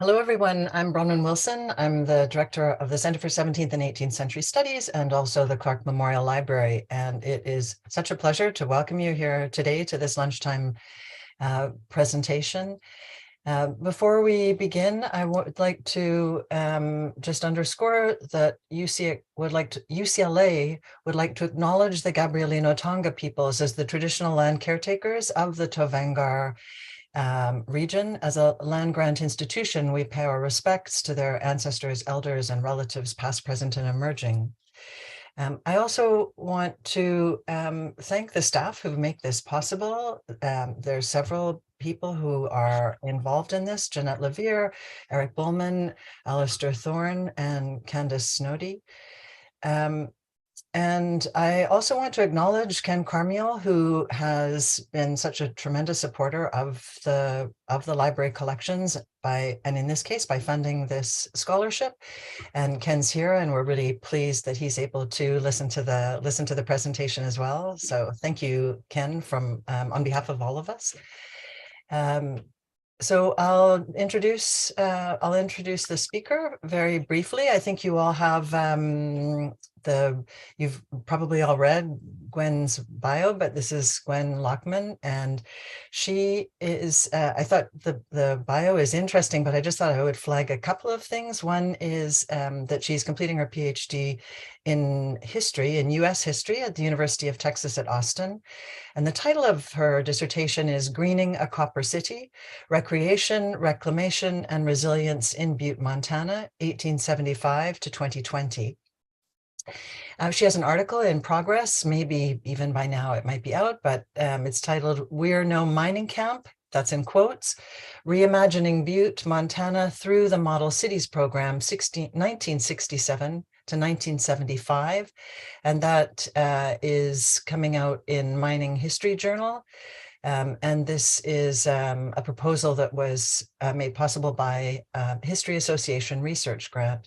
Hello, everyone. I'm Bronwyn Wilson. I'm the director of the Center for 17th and 18th Century Studies and also the Clark Memorial Library. And it is such a pleasure to welcome you here today to this lunchtime presentation. Before we begin, I would like to just underscore that UCLA would like to acknowledge the Gabrielino Tonga peoples as the traditional land caretakers of the Tovangar region. As a land grant institution, we pay our respects to their ancestors, elders, and relatives, past, present, and emerging. I also want to thank the staff who make this possible. There's several people who are involved in this: Jeanette Levere, Eric Bullman, Alistair Thorne, and Candace Snowdy. And I also want to acknowledge Ken Karmiole, who has been such a tremendous supporter of the library collections and in this case, by funding this scholarship. And Ken's here, and we're really pleased that he's able to listen to the presentation as well. So thank you, Ken, from on behalf of all of us. So I'll introduce the speaker very briefly. I think you all have you've probably all read Gwen's bio, but this is Gwen Lockman, and she is, I thought the bio is interesting, but I just thought I would flag a couple of things. One is that she's completing her PhD in history, in US history at the University of Texas at Austin. And the title of her dissertation is Greening a Copper City, Recreation, Reclamation, and Resilience in Butte, Montana, 1875 to 2020. She has an article in progress, maybe even by now it might be out, but it's titled We're No Mining Camp, that's in quotes, Reimagining Butte, Montana through the Model Cities Program, 1967 to 1975. And that is coming out in Mining History Journal. And this is a proposal that was made possible by History Association Research Grant.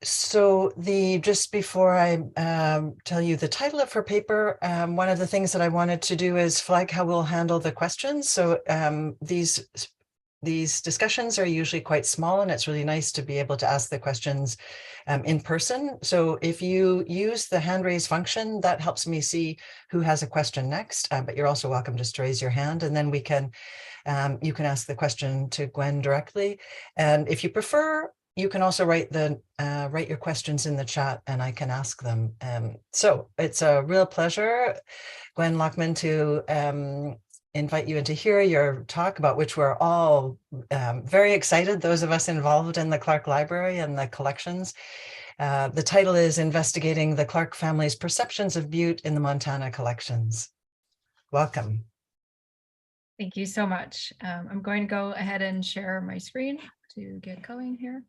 So just before I tell you the title of her paper, one of the things that I wanted to do is flag how we'll handle the questions. So these discussions are usually quite small, and it's really nice to be able to ask the questions in person. So if you use the hand raise function, that helps me see who has a question next, but you're also welcome just to raise your hand, and then we can, you can ask the question to Gwen directly. And if you prefer, you can also write your questions in the chat and I can ask them. So it's a real pleasure, Gwen Lockman, to invite you in to hear your talk, about which we're all very excited, those of us involved in the Clark Library and the collections. The title is Investigating the Clark Family's Perceptions of Butte in the Montana Collections. Welcome. Thank you so much. I'm going to go ahead and share my screen to get going here.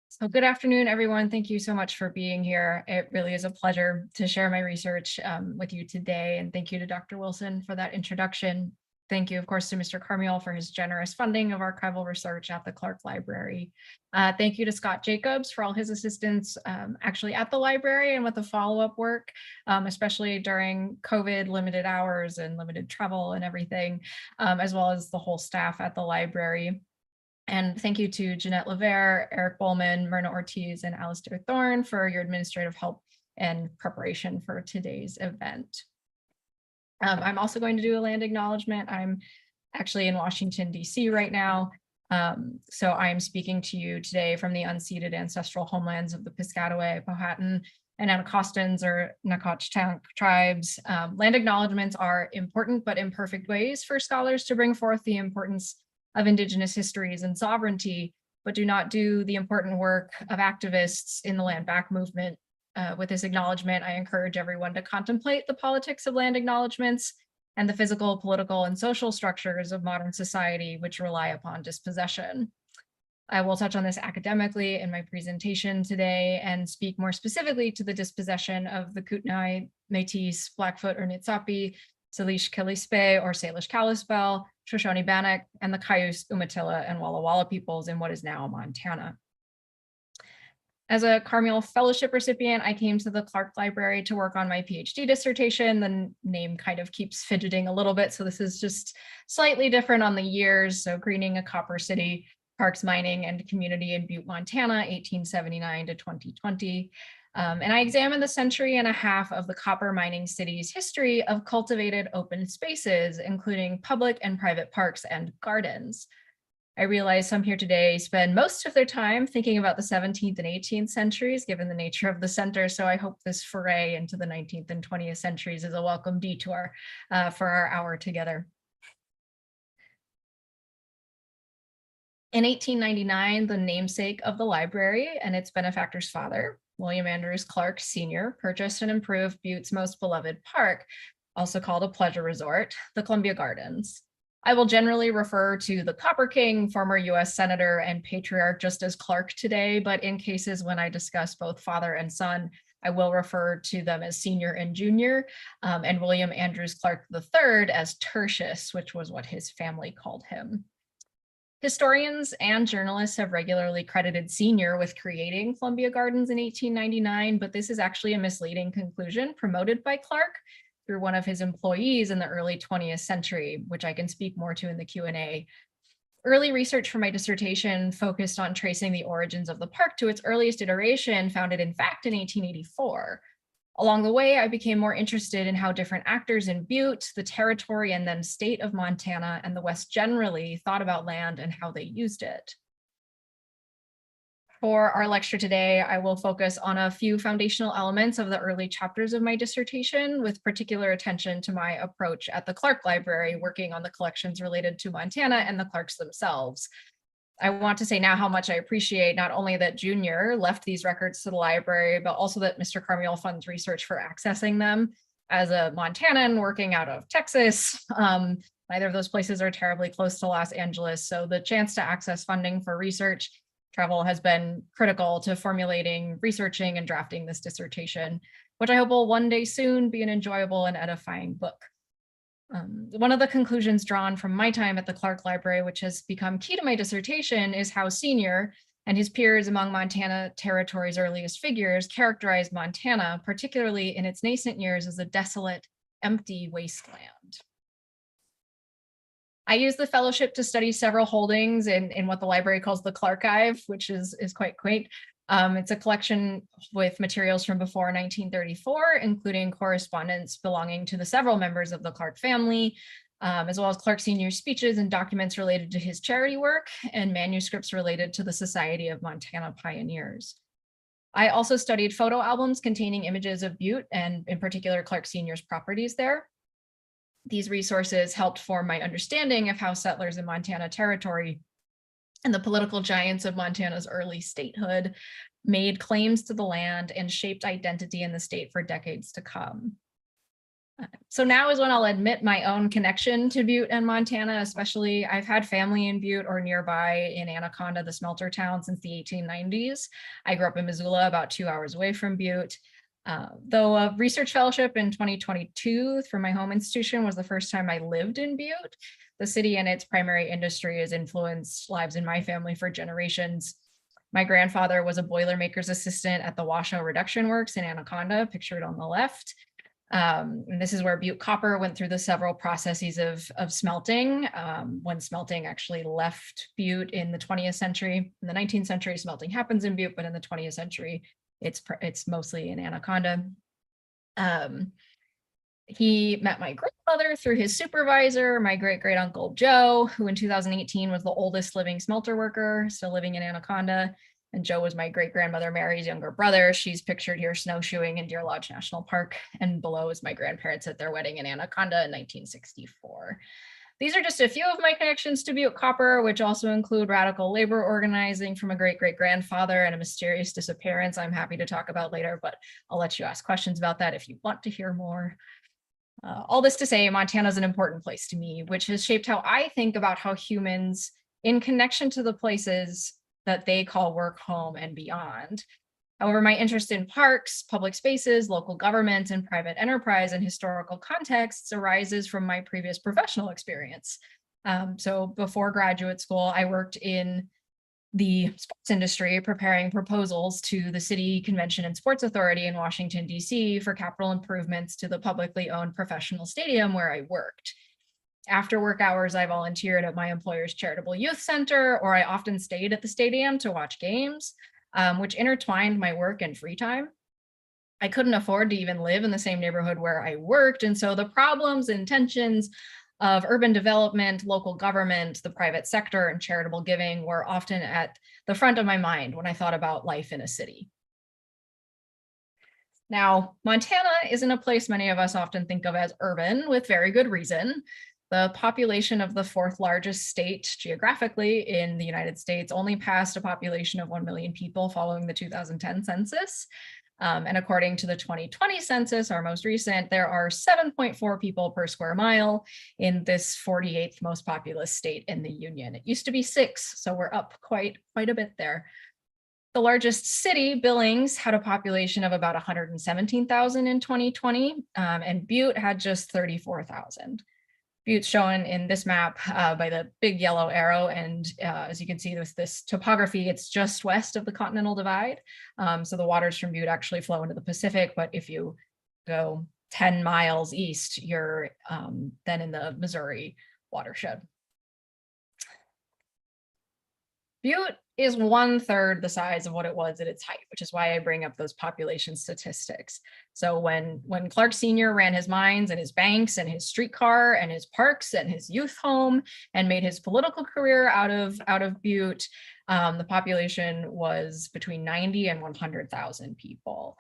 So good afternoon, everyone. Thank you so much for being here. It really is a pleasure to share my research with you today. And thank you to Dr. Wilson for that introduction. Thank you, of course, to Mr. Karmiole for his generous funding of archival research at the Clark Library. Thank you to Scott Jacobs for all his assistance actually at the library and with the follow-up work, especially during COVID, limited hours and limited travel and everything, as well as the whole staff at the library. And thank you to Jeanette Levere, Eric Bowman, Myrna Ortiz, and Alistair Thorne for your administrative help and preparation for today's event. I'm also going to do a land acknowledgement. I'm actually in Washington, D.C. right now. So I am speaking to you today from the unceded ancestral homelands of the Piscataway, Powhatan, and Anacostans or Nacotchtank tribes. Land acknowledgements are important but imperfect ways for scholars to bring forth the importance of Indigenous histories and sovereignty, but do not do the important work of activists in the land back movement. With this acknowledgement, I encourage everyone to contemplate the politics of land acknowledgements and the physical, political, and social structures of modern society which rely upon dispossession. I will touch on this academically in my presentation today and speak more specifically to the dispossession of the Kootenai, Métis, Blackfoot, or Nitsapi, Salish Kalispel or Salish Kalispel, Shoshone Bannock, and the Cayuse, Umatilla, and Walla Walla peoples in what is now Montana. As a Karmiole Fellowship recipient, I came to the Clark Library to work on my PhD dissertation. The name kind of keeps fidgeting a little bit, so this is just slightly different on the years. So Greening a Copper City, Parks, Mining, and Community in Butte, Montana, 1879 to 2020. And I examined the century and a half of the copper mining city's history of cultivated open spaces, including public and private parks and gardens. I realize some here today spend most of their time thinking about the 17th and 18th centuries, given the nature of the center. So I hope this foray into the 19th and 20th centuries is a welcome detour for our hour together. In 1899, the namesake of the library and its benefactor's father, William Andrews Clark Sr., purchased and improved Butte's most beloved park, also called a pleasure resort, the Columbia Gardens. I will generally refer to the Copper King, former US Senator and patriarch, just as Clark today, but in cases when I discuss both father and son, I will refer to them as Senior and Junior, and William Andrews Clark III as Tertius, which was what his family called him. Historians and journalists have regularly credited Senior with creating Columbia Gardens in 1899, but this is actually a misleading conclusion promoted by Clark through one of his employees in the early 20th century, which I can speak more to in the Q&A. Early research for my dissertation focused on tracing the origins of the park to its earliest iteration, founded in fact in 1884. Along the way, I became more interested in how different actors in Butte, the territory and then state of Montana, and the West generally thought about land and how they used it. For our lecture today, I will focus on a few foundational elements of the early chapters of my dissertation, with particular attention to my approach at the Clark Library, working on the collections related to Montana and the Clarks themselves. I want to say now how much I appreciate not only that Junior left these records to the library, but also that Mr. Karmiole funds research for accessing them. As a Montanan working out of Texas, neither of those places are terribly close to Los Angeles, so the chance to access funding for research travel has been critical to formulating, researching, and drafting this dissertation, which I hope will one day soon be an enjoyable and edifying book. One of the conclusions drawn from my time at the Clark Library, which has become key to my dissertation, is how Senior and his peers among Montana Territory's earliest figures characterized Montana, particularly in its nascent years, as a desolate, empty wasteland. I use the fellowship to study several holdings in what the library calls the Clarkive, which is quite quaint. It's a collection with materials from before 1934, including correspondence belonging to the several members of the Clark family, as well as Clark Sr.'s speeches and documents related to his charity work and manuscripts related to the Society of Montana Pioneers. I also studied photo albums containing images of Butte and in particular Clark Sr.'s properties there. These resources helped form my understanding of how settlers in Montana Territory and the political giants of Montana's early statehood made claims to the land and shaped identity in the state for decades to come. So now is when I'll admit my own connection to Butte and Montana, especially I've had family in Butte or nearby in Anaconda, the smelter town, since the 1890s. I grew up in Missoula, about 2 hours away from Butte. Though a research fellowship in 2022 through my home institution was the first time I lived in Butte, the city and its primary industry has influenced lives in my family for generations. My grandfather was a boilermaker's assistant at the Washoe Reduction Works in Anaconda, pictured on the left. And this is where Butte copper went through the several processes of smelting. When smelting actually left Butte in the 20th century. In the 19th century, smelting happens in Butte, but in the 20th century, it's mostly in Anaconda. He met my grandmother through his supervisor, my great-great-uncle Joe, who in 2018 was the oldest living smelter worker, still living in Anaconda. And Joe was my great-grandmother Mary's younger brother. She's pictured here snowshoeing in Deer Lodge National Park. And below is my grandparents at their wedding in Anaconda in 1964. These are just a few of my connections to Butte Copper, which also include radical labor organizing from a great-great-grandfather and a mysterious disappearance I'm happy to talk about later, but I'll let you ask questions about that if you want to hear more. All this to say, Montana is an important place to me, which has shaped how I think about how humans, in connection to the places that they call work, home, and beyond. However, my interest in parks, public spaces, local government, and private enterprise and historical contexts arises from my previous professional experience. So before graduate school, I worked in the sports industry, preparing proposals to the City Convention and Sports Authority in Washington, D.C. for capital improvements to the publicly owned professional stadium where I worked. After work hours, I volunteered at my employer's charitable youth center, or I often stayed at the stadium to watch games, which intertwined my work and free time. I couldn't afford to even live in the same neighborhood where I worked, and so the problems and tensions of urban development, local government, the private sector, and charitable giving were often at the front of my mind when I thought about life in a city. Now, Montana isn't a place many of us often think of as urban, with very good reason. The population of the fourth largest state geographically in the United States only passed a population of 1 million people following the 2010 census. And according to the 2020 census, our most recent, there are 7.4 people per square mile in this 48th most populous state in the Union. It used to be 6, so we're up quite a bit there. The largest city, Billings, had a population of about 117,000 in 2020, and Butte had just 34,000. Butte's shown in this map by the big yellow arrow, and as you can see with this topography, it's just west of the Continental Divide. So the waters from Butte actually flow into the Pacific, but if you go 10 miles east, you're then in the Missouri watershed. Butte is 1/3 the size of what it was at its height, which is why I bring up those population statistics. So when Clark Sr. ran his mines and his banks and his streetcar and his parks and his youth home and made his political career out of Butte, the population was between 90 and 100,000 people.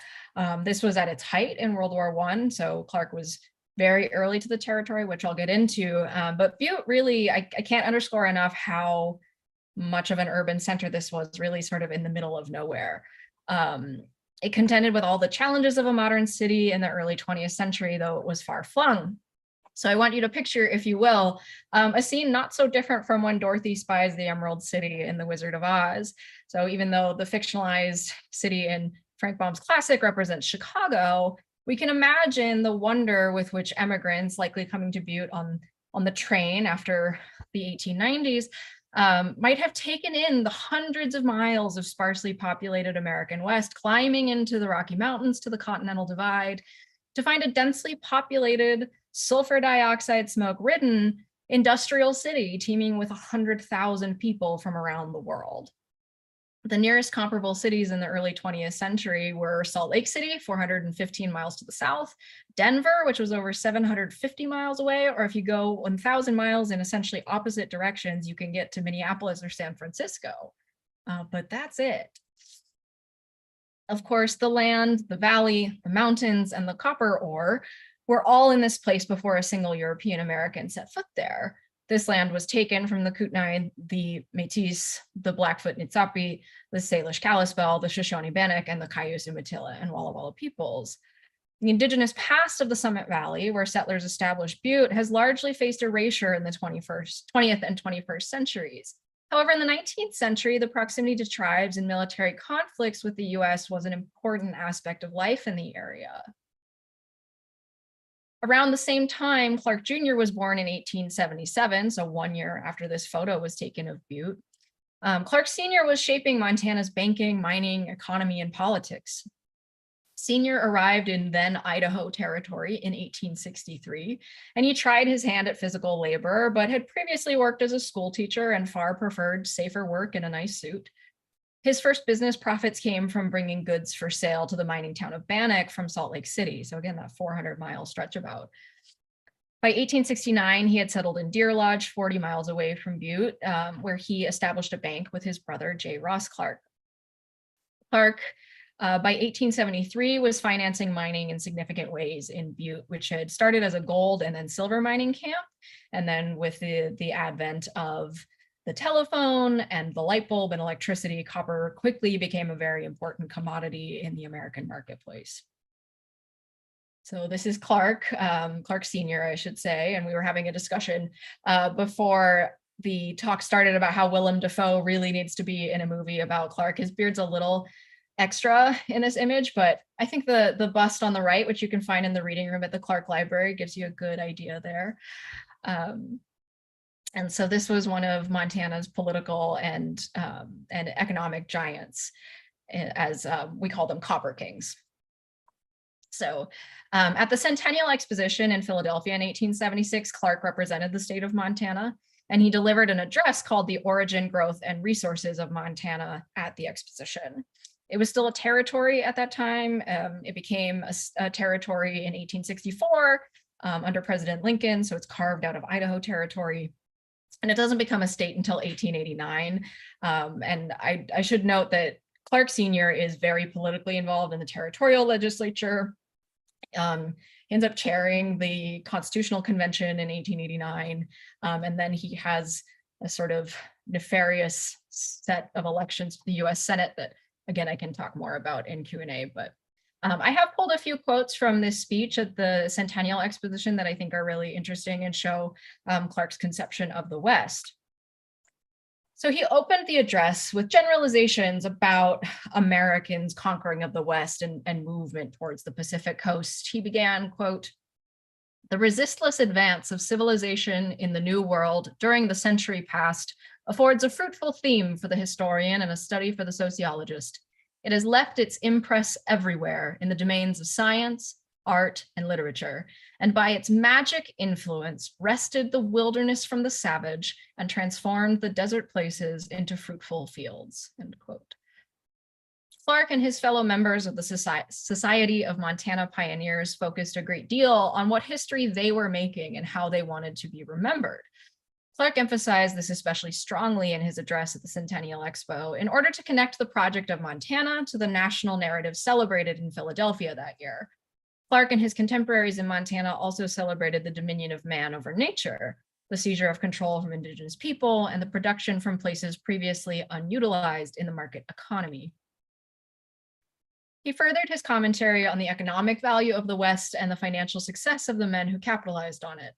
This was at its height in World War I, so Clark was very early to the territory, which I'll get into. But Butte really, I can't underscore enough how much of an urban center this was, really sort of in the middle of nowhere. It contended with all the challenges of a modern city in the early 20th century, though it was far flung. So I want you to picture, if you will, a scene not so different from when Dorothy spies the Emerald City in The Wizard of Oz. So even though the fictionalized city in Frank Baum's classic represents Chicago, we can imagine the wonder with which immigrants, likely coming to Butte on the train after the 1890s, might have taken in the hundreds of miles of sparsely populated American West, climbing into the Rocky Mountains to the Continental Divide, to find a densely populated, sulfur dioxide smoke-ridden industrial city teeming with 100,000 people from around the world. The nearest comparable cities in the early 20th century were Salt Lake City, 415 miles to the south, Denver, which was over 750 miles away, or if you go 1,000 miles in essentially opposite directions, you can get to Minneapolis or San Francisco. But that's it. Of course, the land, the valley, the mountains, and the copper ore were all in this place before a single European American set foot there. This land was taken from the Kootenai, the Métis, the Blackfoot Nitsapi, the Salish Kalispel, the Shoshone Bannock, and the Cayuse Umatilla and Walla Walla peoples. The indigenous past of the Summit Valley, where settlers established Butte, has largely faced erasure in the 20th and 21st centuries. However, in the 19th century, the proximity to tribes and military conflicts with the US was an important aspect of life in the area. Around the same time, Clark Jr. was born in 1877, so 1 year after this photo was taken of Butte. Clark Sr. was shaping Montana's banking, mining, economy, and politics. Sr. arrived in then Idaho territory in 1863, and he tried his hand at physical labor, but had previously worked as a school teacher and far preferred safer work in a nice suit. His first business profits came from bringing goods for sale to the mining town of Bannock from Salt Lake City. So again, that 400-mile stretch about. By 1869, he had settled in Deer Lodge, 40 miles away from Butte, where he established a bank with his brother, J. Ross Clark. Clark, by 1873, was financing mining in significant ways in Butte, which had started as a gold and then silver mining camp. And then with the advent of the telephone and the light bulb and electricity, copper quickly became a very important commodity in the American marketplace. So this is Clark, Clark Sr., I should say, and we were having a discussion before the talk started about how Willem Dafoe really needs to be in a movie about Clark. His beard's a little extra in this image, but I think the bust on the right, which you can find in the reading room at the Clark Library, gives you a good idea there. And so this was one of Montana's political and economic giants, as we call them, copper kings. So at the Centennial Exposition in Philadelphia in 1876, Clark represented the state of Montana, and he delivered an address called The Origin, Growth, and Resources of Montana at the exposition. It was still a territory at that time. It became a territory in 1864 under President Lincoln, so it's carved out of Idaho territory. And it doesn't become a state until 1889. And I should note that Clark Sr. is very politically involved in the territorial legislature. He ends up chairing the Constitutional Convention in 1889. And then he has a sort of nefarious set of elections for the US Senate that, again, I can talk more about in Q&A, but I have pulled a few quotes from this speech at the Centennial Exposition that I think are really interesting and show Clark's conception of the West. So he opened the address with generalizations about Americans' conquering of the West and movement towards the Pacific coast. He began, quote, "The resistless advance of civilization in the New World during the century past affords a fruitful theme for the historian and a study for the sociologist. It has left its impress everywhere in the domains of science, art, and literature, and by its magic influence wrested the wilderness from the savage and transformed the desert places into fruitful fields, end quote. Clark and his fellow members of the Society of Montana Pioneers focused a great deal on what history they were making and how they wanted to be remembered. Clark emphasized this especially strongly in his address at the Centennial Expo in order to connect the project of Montana to the national narrative celebrated in Philadelphia that year. Clark and his contemporaries in Montana also celebrated the dominion of man over nature, the seizure of control from Indigenous people, and the production from places previously unutilized in the market economy. He furthered his commentary on the economic value of the West and the financial success of the men who capitalized on it.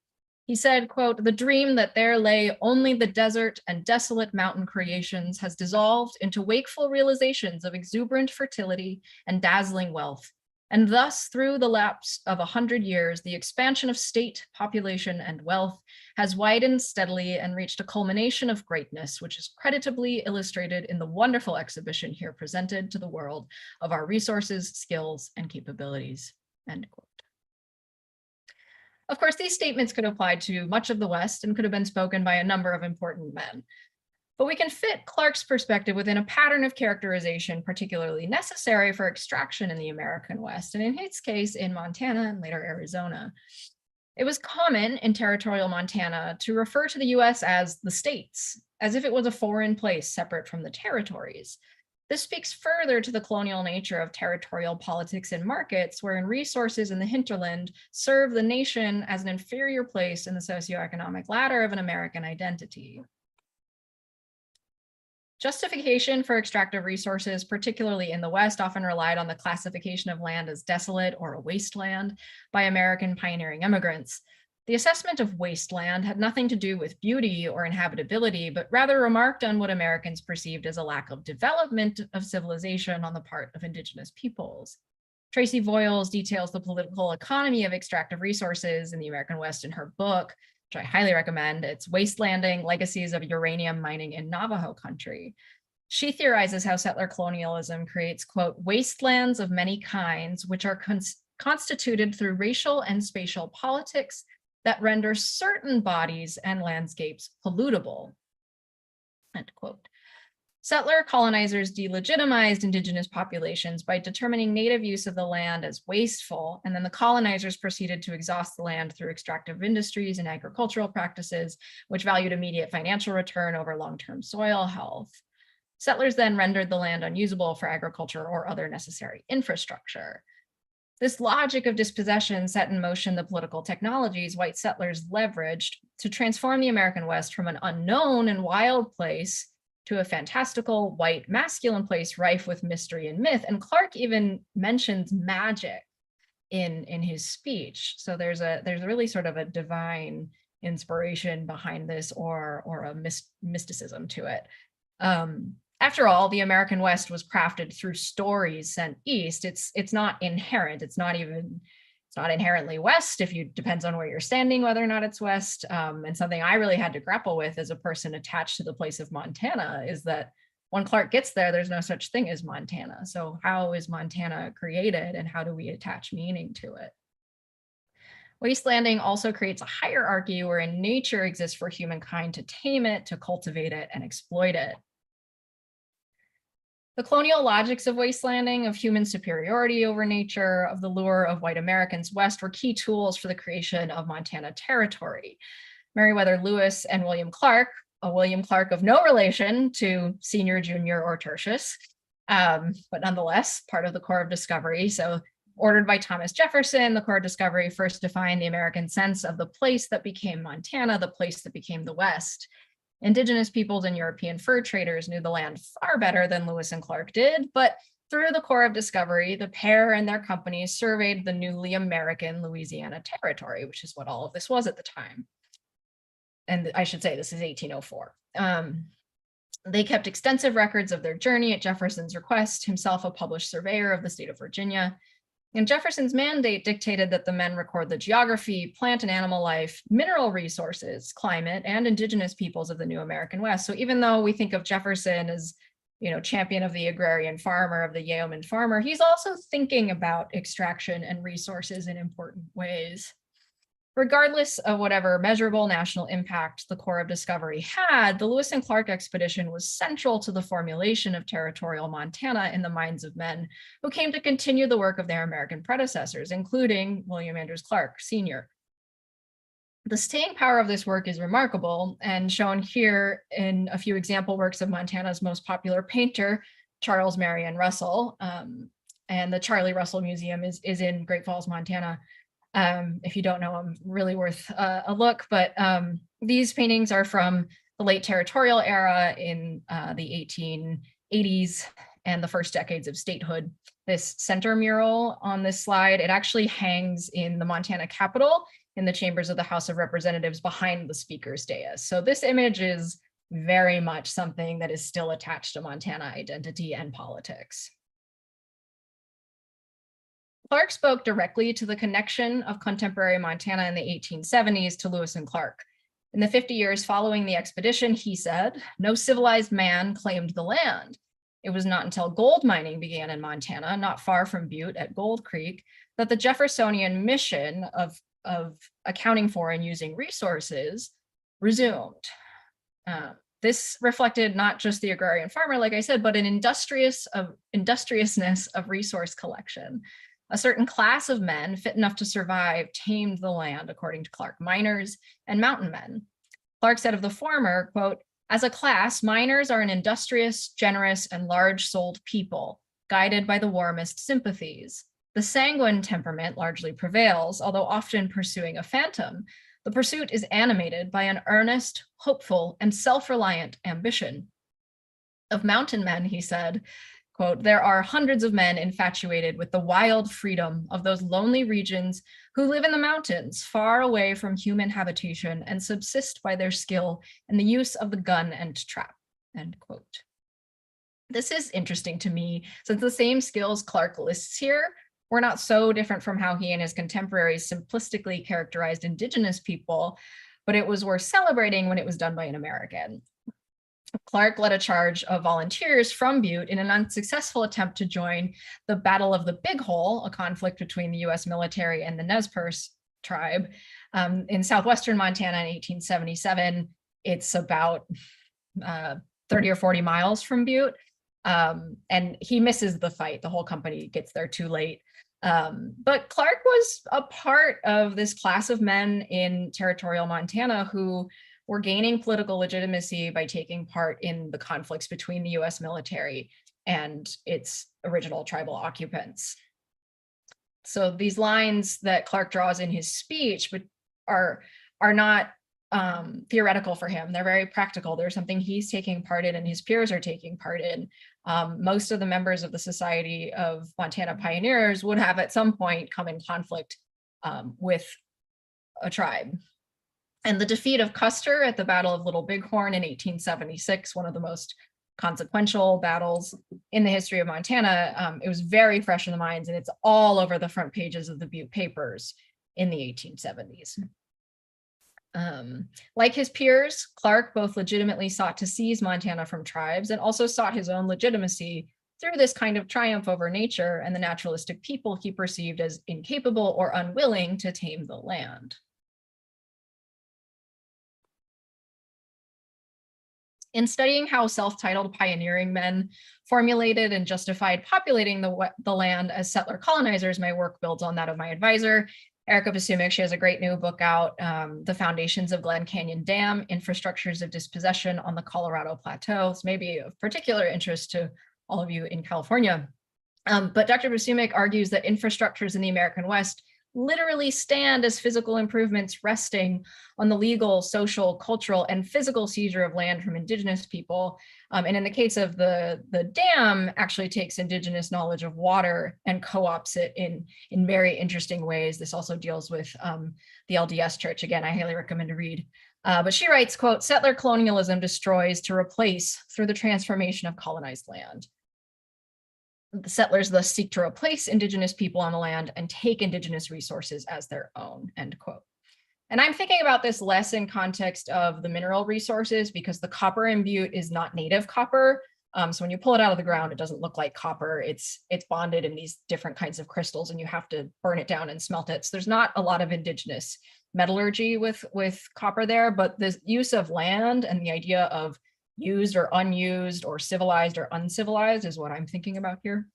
He said, quote, "The dream that there lay only the desert and desolate mountain creations has dissolved into wakeful realizations of exuberant fertility and dazzling wealth. And thus, through the lapse of 100 years, the expansion of state, population, and wealth has widened steadily and reached a culmination of greatness, which is creditably illustrated in the wonderful exhibition here presented to the world of our resources, skills, and capabilities," end quote. Of course, these statements could apply to much of the West and could have been spoken by a number of important men. But we can fit Clark's perspective within a pattern of characterization particularly necessary for extraction in the American West, and in his case, in Montana and later Arizona. It was common in territorial Montana to refer to the US as the states, as if it was a foreign place separate from the territories. This speaks further to the colonial nature of territorial politics and markets, wherein resources in the hinterland serve the nation as an inferior place in the socioeconomic ladder of an American identity. Justification for extractive resources, particularly in the West, often relied on the classification of land as desolate or a wasteland by American pioneering immigrants. The assessment of wasteland had nothing to do with beauty or inhabitability, but rather remarked on what Americans perceived as a lack of development of civilization on the part of Indigenous peoples. Tracy Voiles details the political economy of extractive resources in the American West in her book, which I highly recommend. It's Wastelanding: Legacies of Uranium Mining in Navajo Country. She theorizes how settler colonialism creates, quote, "wastelands of many kinds, which are constituted through racial and spatial politics that render certain bodies and landscapes pollutable," end quote. Settler colonizers delegitimized Indigenous populations by determining native use of the land as wasteful, and then the colonizers proceeded to exhaust the land through extractive industries and agricultural practices, which valued immediate financial return over long-term soil health. Settlers then rendered the land unusable for agriculture or other necessary infrastructure. This logic of dispossession set in motion the political technologies white settlers leveraged to transform the American West from an unknown and wild place to a fantastical, white, masculine place rife with mystery and myth. And Clark even mentions magic in his speech. So there's really sort of a divine inspiration behind this, or a mysticism to it. After all, the American West was crafted through stories sent east. It's not inherent. It's not inherently West. Depends on where you're standing, whether or not it's West. And something I really had to grapple with as a person attached to the place of Montana is that when Clark gets there, there's no such thing as Montana. So how is Montana created, and how do we attach meaning to it? Wastelanding also creates a hierarchy wherein nature exists for humankind to tame it, to cultivate it, and exploit it. The colonial logics of wastelanding, of human superiority over nature, of the lure of white Americans west were key tools for the creation of Montana Territory. Meriwether Lewis and William Clark, a William Clark of no relation to Senior, Junior, or Tertius, but nonetheless part of the Corps of Discovery. So ordered by Thomas Jefferson, the Corps of Discovery first defined the American sense of the place that became Montana, the place that became the West. Indigenous peoples and European fur traders knew the land far better than Lewis and Clark did, but through the Corps of Discovery, the pair and their companies surveyed the newly American Louisiana Territory, which is what all of this was at the time. And I should say this is 1804. They kept extensive records of their journey at Jefferson's request, himself a published surveyor of the state of Virginia. And Jefferson's mandate dictated that the men record the geography, plant and animal life, mineral resources, climate, and indigenous peoples of the new American West. So even though we think of Jefferson as champion of the agrarian farmer, of the yeoman farmer, he's also thinking about extraction and resources in important ways. Regardless of whatever measurable national impact the Corps of Discovery had, the Lewis and Clark expedition was central to the formulation of territorial Montana in the minds of men who came to continue the work of their American predecessors, including William Andrews Clark, Sr. The staying power of this work is remarkable and shown here in a few example works of Montana's most popular painter, Charles Marion Russell. And the Charlie Russell Museum is in Great Falls, Montana. If you don't know them, really worth a look. But these paintings are from the late territorial era in the 1880s and the first decades of statehood. This center mural on this slide, it actually hangs in the Montana Capitol in the chambers of the House of Representatives behind the speaker's dais. So this image is very much something that is still attached to Montana identity and politics. Clark spoke directly to the connection of contemporary Montana in the 1870s to Lewis and Clark. In the 50 years following the expedition, he said, no civilized man claimed the land. It was not until gold mining began in Montana, not far from Butte at Gold Creek, that the Jeffersonian mission of accounting for and using resources resumed. This reflected not just the agrarian farmer, like I said, but an industriousness of resource collection. A certain class of men fit enough to survive tamed the land, according to Clark, miners and mountain men. Clark said of the former, quote, as a class, miners are an industrious, generous, and large-souled people, guided by the warmest sympathies. The sanguine temperament largely prevails, although often pursuing a phantom. The pursuit is animated by an earnest, hopeful, and self-reliant ambition. Of mountain men, he said, quote, there are hundreds of men infatuated with the wild freedom of those lonely regions who live in the mountains, far away from human habitation, and subsist by their skill in the use of the gun and trap, end quote. This is interesting to me, since the same skills Clark lists here were not so different from how he and his contemporaries simplistically characterized indigenous people, but it was worth celebrating when it was done by an American. Clark led a charge of volunteers from Butte in an unsuccessful attempt to join the Battle of the Big Hole, a conflict between the US military and the Nez Perce tribe in southwestern Montana in 1877. It's about 30 or 40 miles from Butte. And he misses the fight. The whole company gets there too late. But Clark was a part of this class of men in territorial Montana who were gaining political legitimacy by taking part in the conflicts between the US military and its original tribal occupants. So these lines that Clark draws in his speech are not theoretical for him. They're very practical. They're something he's taking part in and his peers are taking part in. Most of the members of the Society of Montana Pioneers would have at some point come in conflict with a tribe. And the defeat of Custer at the Battle of Little Bighorn in 1876, one of the most consequential battles in the history of Montana, it was very fresh in the minds, and it's all over the front pages of the Butte papers in the 1870s. Like his peers, Clark both legitimately sought to seize Montana from tribes and also sought his own legitimacy through this kind of triumph over nature and the naturalistic people he perceived as incapable or unwilling to tame the land. In studying how self-titled pioneering men formulated and justified populating the land as settler colonizers, my work builds on that of my advisor, Erica Basumik. She has a great new book out, The Foundations of Glen Canyon Dam, Infrastructures of Dispossession on the Colorado Plateau. It's maybe of particular interest to all of you in California. But Dr. Basumik argues that infrastructures in the American West literally stand as physical improvements resting on the legal, social, cultural, and physical seizure of land from indigenous people. And in the case of the dam, actually takes indigenous knowledge of water and co-ops it in very interesting ways. This also deals with the LDS Church. Again, I highly recommend to read. But she writes, quote, settler colonialism destroys to replace through the transformation of colonized land. The settlers thus seek to replace indigenous people on the land and take indigenous resources as their own, end quote. And I'm thinking about this less in context of the mineral resources because the copper in Butte is not native copper. So when you pull it out of the ground, it doesn't look like copper. It's bonded in these different kinds of crystals, and you have to burn it down and smelt it. So there's not a lot of indigenous metallurgy with copper there, but the use of land and the idea of used or unused or civilized or uncivilized is what I'm thinking about here.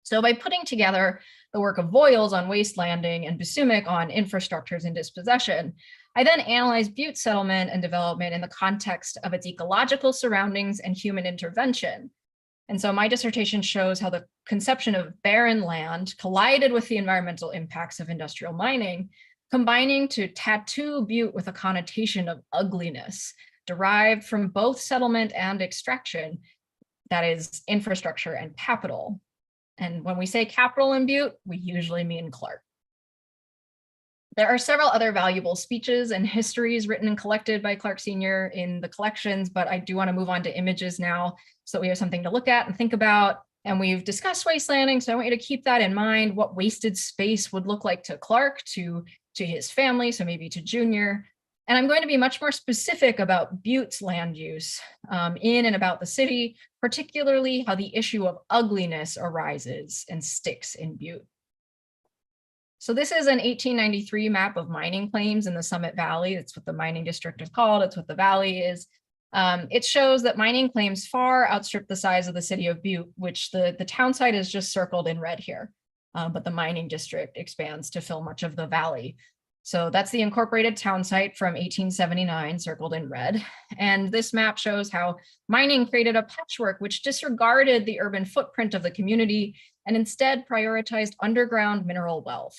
So by putting together the work of Voiles on Wastelanding and Busumic on infrastructures and dispossession, I then analyzed Butte settlement and development in the context of its ecological surroundings and human intervention. And so my dissertation shows how the conception of barren land collided with the environmental impacts of industrial mining, combining to tattoo Butte with a connotation of ugliness derived from both settlement and extraction, that is, infrastructure and capital. And when we say capital in Butte, we usually mean Clark. There are several other valuable speeches and histories written and collected by Clark Sr. in the collections, but I do want to move on to images now so that we have something to look at and think about. And we've discussed wastelanding, so I want you to keep that in mind, what wasted space would look like to Clark, to his family, so maybe to Junior. And I'm going to be much more specific about Butte's land use in and about the city, particularly how the issue of ugliness arises and sticks in Butte. So this is an 1893 map of mining claims in the Summit Valley. That's what the mining district is called. It's what the valley is. It shows that mining claims far outstrip the size of the city of Butte, which the town site is just circled in red here. But the mining district expands to fill much of the valley. So that's the incorporated town site from 1879, circled in red. And this map shows how mining created a patchwork which disregarded the urban footprint of the community and instead prioritized underground mineral wealth.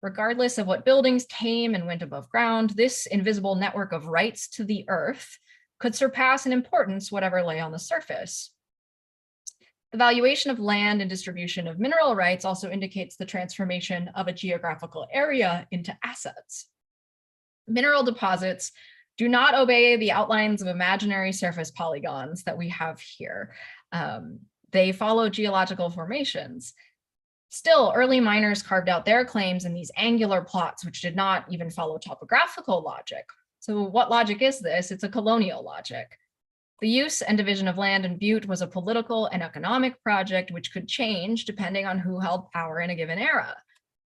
Regardless of what buildings came and went above ground, this invisible network of rights to the earth could surpass in importance whatever lay on the surface. The valuation of land and distribution of mineral rights also indicates the transformation of a geographical area into assets. Mineral deposits do not obey the outlines of imaginary surface polygons that we have here. They follow geological formations. Still, early miners carved out their claims in these angular plots, which did not even follow topographical logic. So what logic is this? It's a colonial logic. The use and division of land in Butte was a political and economic project which could change depending on who held power in a given era.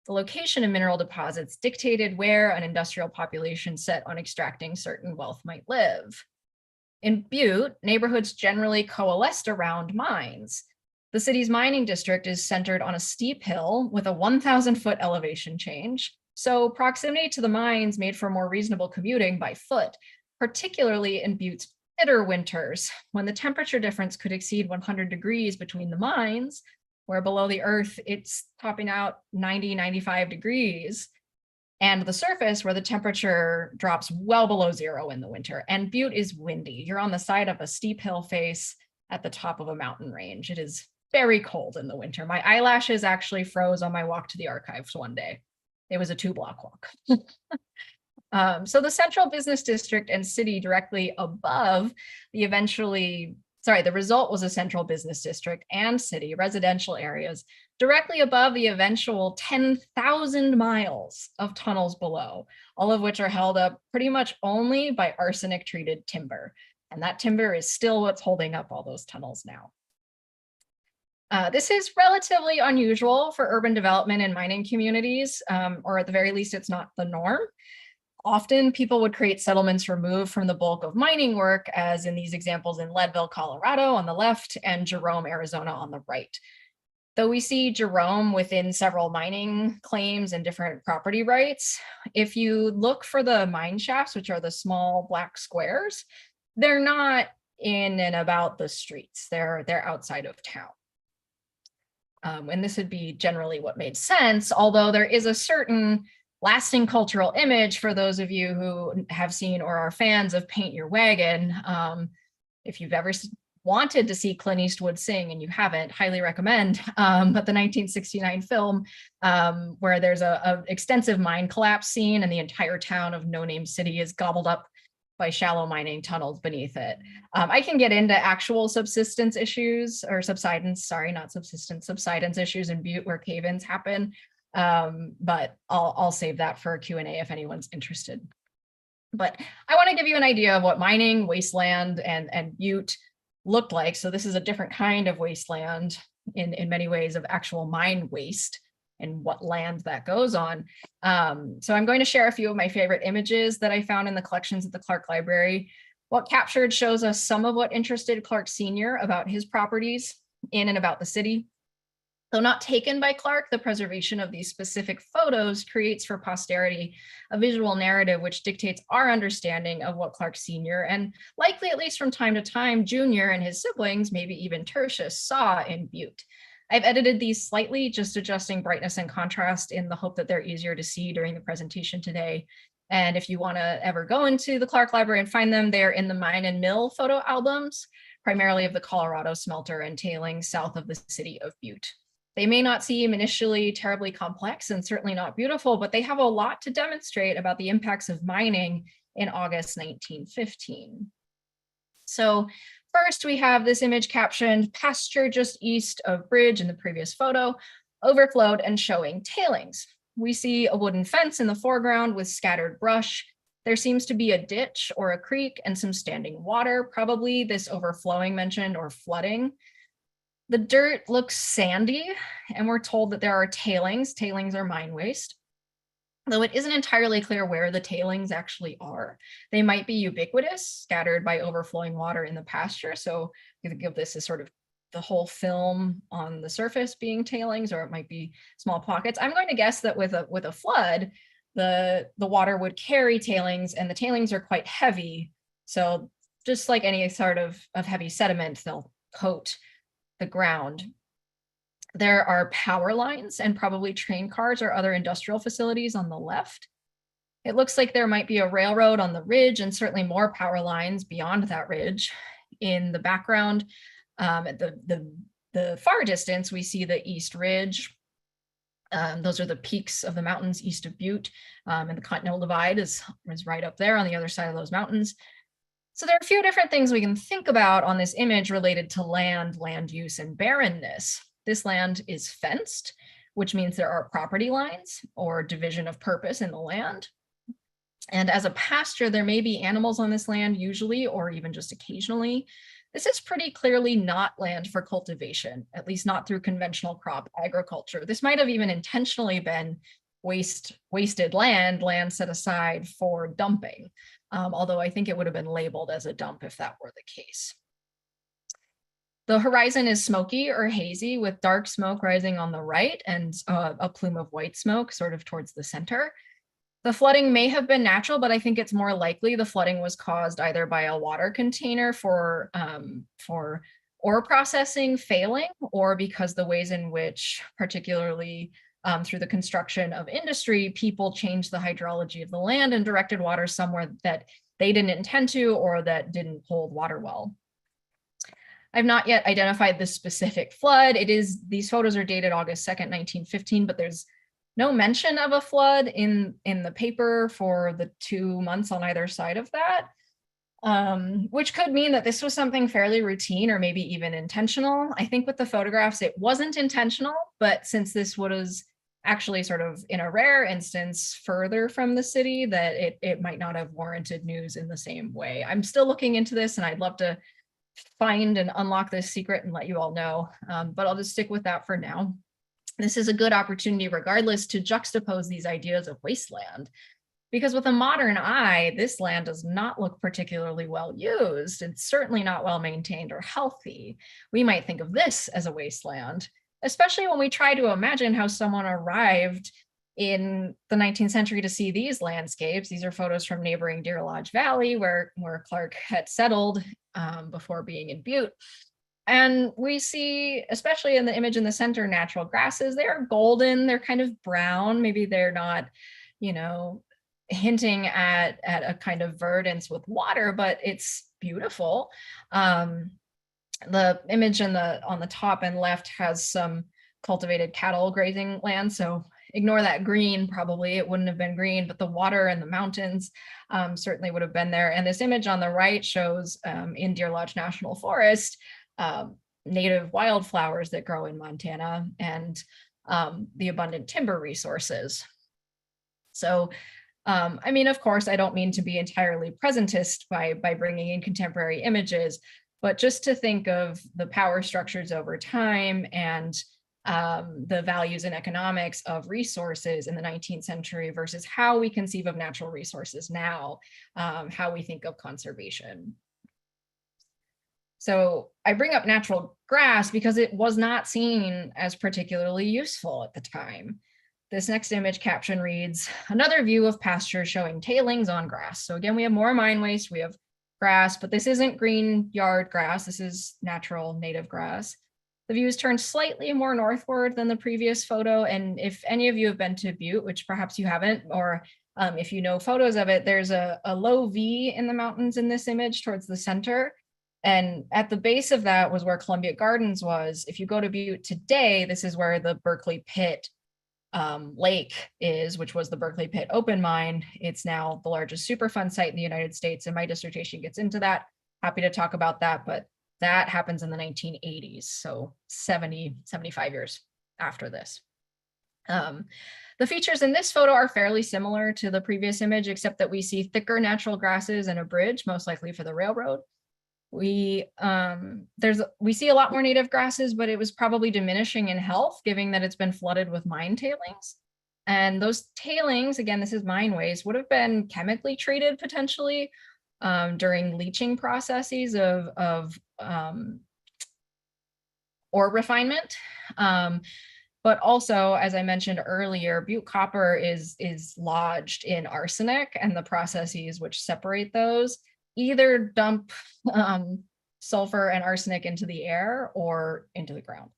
The location of mineral deposits dictated where an industrial population set on extracting certain wealth might live. In Butte, neighborhoods generally coalesced around mines. The city's mining district is centered on a steep hill with a 1,000-foot elevation change, so proximity to the mines made for more reasonable commuting by foot, particularly in Butte's bitter winters, when the temperature difference could exceed 100 degrees between the mines, where below the earth it's topping out 90, 95 degrees, and the surface where the temperature drops well below zero in the winter. And Butte is windy. You're on the side of a steep hill face at the top of a mountain range. It is very cold in the winter. My eyelashes actually froze on my walk to the archives one day. It was a 2-block walk. So the central business district and city directly above the the result was a central business district and city residential areas directly above the eventual 10,000 miles of tunnels below, all of which are held up pretty much only by arsenic treated timber. And that timber is still what's holding up all those tunnels now. This is relatively unusual for urban development in mining communities, or at the very least, it's not the norm. Often people would create settlements removed from the bulk of mining work, as in these examples in Leadville, Colorado on the left and Jerome, Arizona on the right. Though we see Jerome within several mining claims and different property rights, if you look for the mine shafts, which are the small black squares, they're not in and about the streets. They're outside of town. And this would be generally what made sense, although there is a certain lasting cultural image for those of you who have seen or are fans of Paint Your Wagon. If you've ever wanted to see Clint Eastwood sing and you haven't, highly recommend. But the 1969 film where there's a extensive mine collapse scene and the entire town of No Name City is gobbled up by shallow mining tunnels beneath it. I can get into actual subsidence issues or subsidence, sorry, not subsistence, subsidence issues in Butte where cave-ins happen. But I'll save that for a Q&A if anyone's interested. But I want to give you an idea of what mining, wasteland, and Butte looked like. So this is a different kind of wasteland in many ways of actual mine waste and what land that goes on. So I'm going to share a few of my favorite images that I found in the collections at the Clark Library. What captured shows us some of what interested Clark Sr. about his properties in and about the city. Though not taken by Clark, the preservation of these specific photos creates for posterity a visual narrative which dictates our understanding of what Clark Sr. and likely, at least from time to time, Jr. and his siblings, maybe even Tertius, saw in Butte. I've edited these slightly, just adjusting brightness and contrast in the hope that they're easier to see during the presentation today. And if you want to ever go into the Clark Library and find them, they're in the mine and mill photo albums, primarily of the Colorado smelter and tailings south of the city of Butte. They may not seem initially terribly complex and certainly not beautiful, but they have a lot to demonstrate about the impacts of mining in August 1915. So first we have this image captioned "Pasture just east of bridge" in the previous photo, overflowed and showing tailings. We see a wooden fence in the foreground with scattered brush. There seems to be a ditch or a creek and some standing water, probably this overflowing mentioned or flooding. The dirt looks sandy, and we're told that there are tailings. Tailings are mine waste, though it isn't entirely clear where the tailings actually are. They might be ubiquitous, scattered by overflowing water in the pasture. So you could give this as sort of the whole film on the surface being tailings, or it might be small pockets. I'm going to guess that with a flood, the water would carry tailings, and the tailings are quite heavy. So just like any sort of heavy sediment, they'll coat the ground. There are power lines and probably train cars or other industrial facilities on the left. It looks like there might be a railroad on the ridge and certainly more power lines beyond that ridge. In the background, at the far distance, we see the East Ridge. Those are the peaks of the mountains east of Butte, and the Continental Divide is right up there on the other side of those mountains. So there are a few different things we can think about on this image related to land, land use, and barrenness. This land is fenced, which means there are property lines or division of purpose in the land. And as a pasture, there may be animals on this land usually, or even just occasionally. This is pretty clearly not land for cultivation, at least not through conventional crop agriculture. This might have even intentionally been wasted land set aside for dumping. Although I think it would have been labeled as a dump if that were the case. The horizon is smoky or hazy with dark smoke rising on the right and a plume of white smoke sort of towards the center. The flooding may have been natural, but I think it's more likely the flooding was caused either by a water container for ore processing failing, or because the ways in which, particularly through the construction of industry, people changed the hydrology of the land and directed water somewhere that they didn't intend to or that didn't hold water well. I've not yet identified the specific flood. These photos are dated August 2nd, 1915, but there's no mention of a flood in the paper for the 2 months on either side of that, which could mean that this was something fairly routine or maybe even intentional. I think with the photographs, it wasn't intentional, but since this was actually sort of in a rare instance further from the city, that it might not have warranted news in the same way. I'm still looking into this and I'd love to find and unlock this secret and let you all know, but I'll just stick with that for now. This is a good opportunity regardless to juxtapose these ideas of wasteland, because with a modern eye, this land does not look particularly well used. It's certainly not well maintained or healthy. We might think of this as a wasteland, especially when we try to imagine how someone arrived in the 19th century to see these landscapes. These are photos from neighboring Deer Lodge Valley, where Clark had settled before being in Butte. And we see, especially in the image in the center, natural grasses. They are golden, they're kind of brown. Maybe they're not, hinting at a kind of verdance with water, but it's beautiful. The image on the top and left has some cultivated cattle grazing land. So ignore that green, probably it wouldn't have been green, but the water and the mountains certainly would have been there. And this image on the right shows in Deer Lodge National Forest, native wildflowers that grow in Montana and the abundant timber resources. So, of course, I don't mean to be entirely presentist by bringing in contemporary images, but just to think of the power structures over time and the values and economics of resources in the 19th century versus how we conceive of natural resources now, how we think of conservation. So I bring up natural grass because it was not seen as particularly useful at the time. This next image caption reads, "Another view of pasture showing tailings on grass." So again, we have more mine waste, we have grass, but this isn't green yard grass. This is natural native grass. The view is turned slightly more northward than the previous photo. And if any of you have been to Butte, which perhaps you haven't, or if you know photos of it, there's a low V in the mountains in this image towards the center. And at the base of that was where Columbia Gardens was. If you go to Butte today, this is where the Berkeley Pit lake is, which was the Berkeley Pit open mine. It's now the largest Superfund site in the United States, and my dissertation gets into that. Happy to talk about that, but that happens in the 1980s, so 75 years after this. The features in this photo are fairly similar to the previous image, except that we see thicker natural grasses and a bridge, most likely for the railroad. We see a lot more native grasses, but it was probably diminishing in health, given that it's been flooded with mine tailings. And those tailings, again, this is mine waste, would have been chemically treated potentially during leaching processes of ore refinement. But also, as I mentioned earlier, Butte copper is lodged in arsenic, and the processes which separate those either dump sulfur and arsenic into the air or into the ground.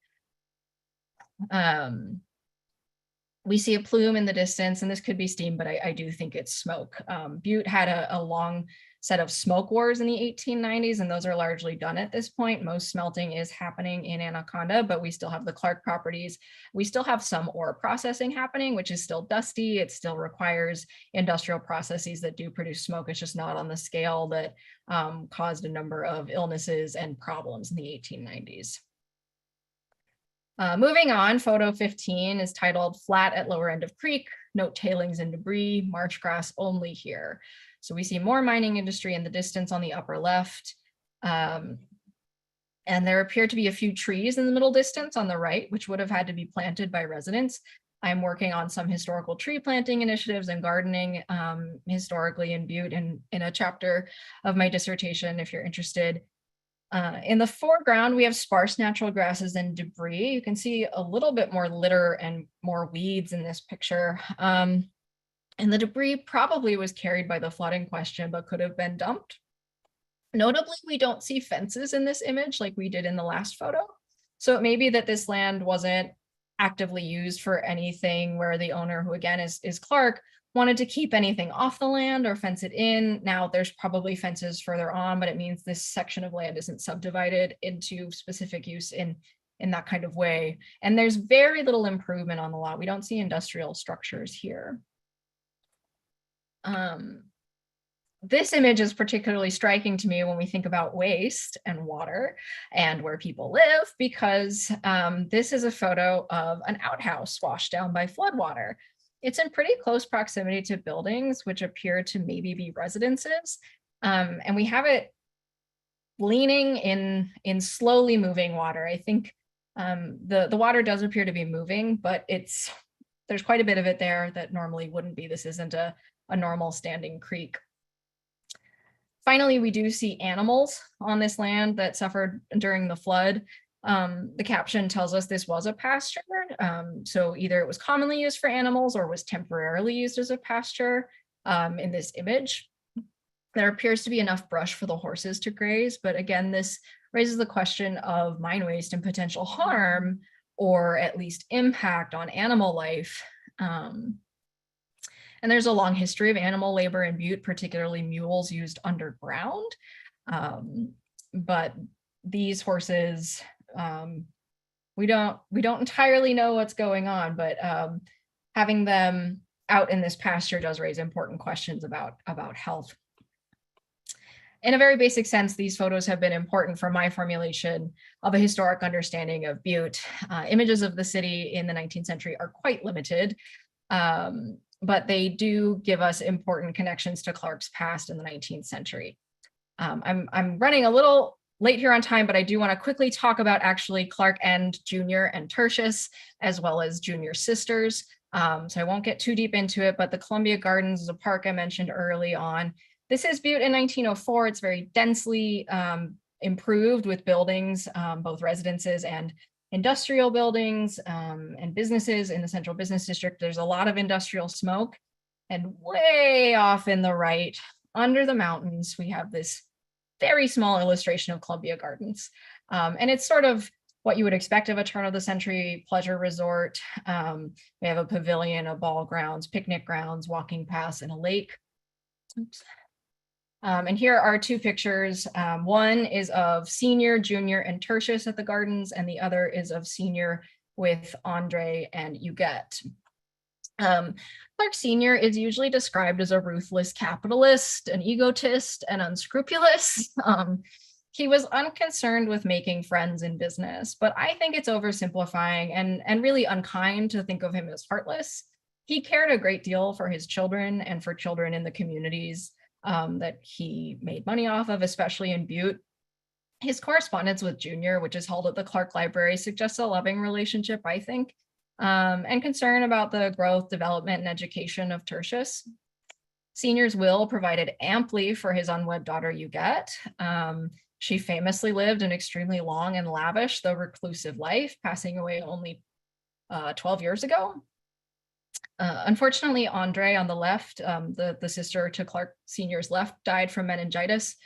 We see a plume in the distance, and this could be steam, but I do think it's smoke. Butte had a long set of smoke wars in the 1890s, and those are largely done at this point. Most smelting is happening in Anaconda, but we still have the Clark properties. We still have some ore processing happening, which is still dusty. It still requires industrial processes that do produce smoke. It's just not on the scale that caused a number of illnesses and problems in the 1890s. Moving on, photo 15 is titled "Flat at Lower End of Creek, Note Tailings and Debris, Marsh Grass Only Here." So we see more mining industry in the distance on the upper left. And there appear to be a few trees in the middle distance on the right, which would have had to be planted by residents. I'm working on some historical tree planting initiatives and gardening historically in Butte in a chapter of my dissertation, if you're interested. In the foreground, we have sparse natural grasses and debris. You can see a little bit more litter and more weeds in this picture. And the debris probably was carried by the flood in question, but could have been dumped. Notably, we don't see fences in this image like we did in the last photo. So it may be that this land wasn't actively used for anything, where the owner, who again is Clark, wanted to keep anything off the land or fence it in. Now there's probably fences further on, but it means this section of land isn't subdivided into specific use in that kind of way. And there's very little improvement on the lot. We don't see industrial structures here. This image is particularly striking to me when we think about waste and water and where people live, because this is a photo of an outhouse washed down by floodwater. It's in pretty close proximity to buildings, which appear to maybe be residences. And we have it leaning in slowly moving water. I think the water does appear to be moving, but there's quite a bit of it there that normally wouldn't be. This isn't a normal standing creek. Finally, we do see animals on this land that suffered during the flood. The caption tells us this was a pasture. So either it was commonly used for animals or was temporarily used as a pasture in this image. There appears to be enough brush for the horses to graze, but again, this raises the question of mine waste and potential harm, or at least impact on animal life. And there's a long history of animal labor in Butte, particularly mules used underground. But these horses, we don't entirely know what's going on, but having them out in this pasture does raise important questions about health. In a very basic sense, these photos have been important for my formulation of a historic understanding of Butte. Images of the city in the 19th century are quite limited, but they do give us important connections to Clark's past in the 19th century. I'm running a little late here on time, but I do want to quickly talk about actually Clark and Junior and Tertius, as well as Junior's sisters. So I won't get too deep into it, but the Columbia Gardens is a park I mentioned early on. This is Butte in 1904. It's very densely improved with buildings, both residences and industrial buildings and businesses in the central business district. There's a lot of industrial smoke, and way off in the right, under the mountains, we have this very small illustration of Columbia Gardens. And it's sort of what you would expect of a turn of the century pleasure resort. We have a pavilion, a ball grounds, picnic grounds, walking paths, and a lake. Oops. And here are two pictures. One is of Senior, Junior, and Tertius at the gardens, and the other is of Senior with Andre and Huguette. Clark Sr. is usually described as a ruthless capitalist, an egotist, and unscrupulous. He was unconcerned with making friends in business, but I think it's oversimplifying and really unkind to think of him as heartless. He cared a great deal for his children and for children in the communities that he made money off of, especially in Butte. His correspondence with Junior, which is held at the Clark Library, suggests a loving relationship, I think, and concern about the growth, development, and education of Tertius. Senior's will provided amply for his unwed daughter, Huguette. She famously lived an extremely long and lavish, though reclusive life, passing away only 12 years ago. Unfortunately, Andre on the left, the sister to Clark Sr.'s left, died from meningitis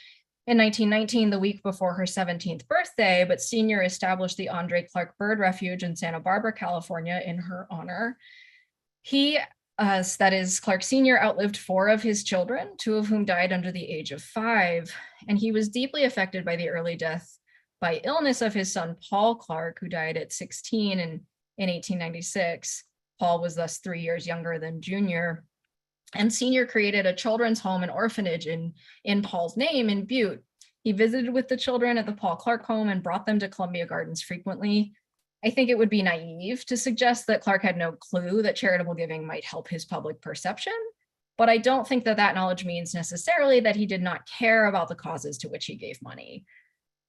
in 1919, the week before her 17th birthday, but Sr. established the Andre Clark Bird Refuge in Santa Barbara, California in her honor. He, that is, Clark Sr. outlived 4 of his children, 2 of whom died under the age of 5, and he was deeply affected by the early death by illness of his son, Paul Clark, who died at 16 in 1896. Paul was thus 3 years younger than Junior. And Senior created a children's home and orphanage in Paul's name in Butte. He visited with the children at the Paul Clark home and brought them to Columbia Gardens frequently. I think it would be naive to suggest that Clark had no clue that charitable giving might help his public perception, but I don't think that that knowledge means necessarily that he did not care about the causes to which he gave money.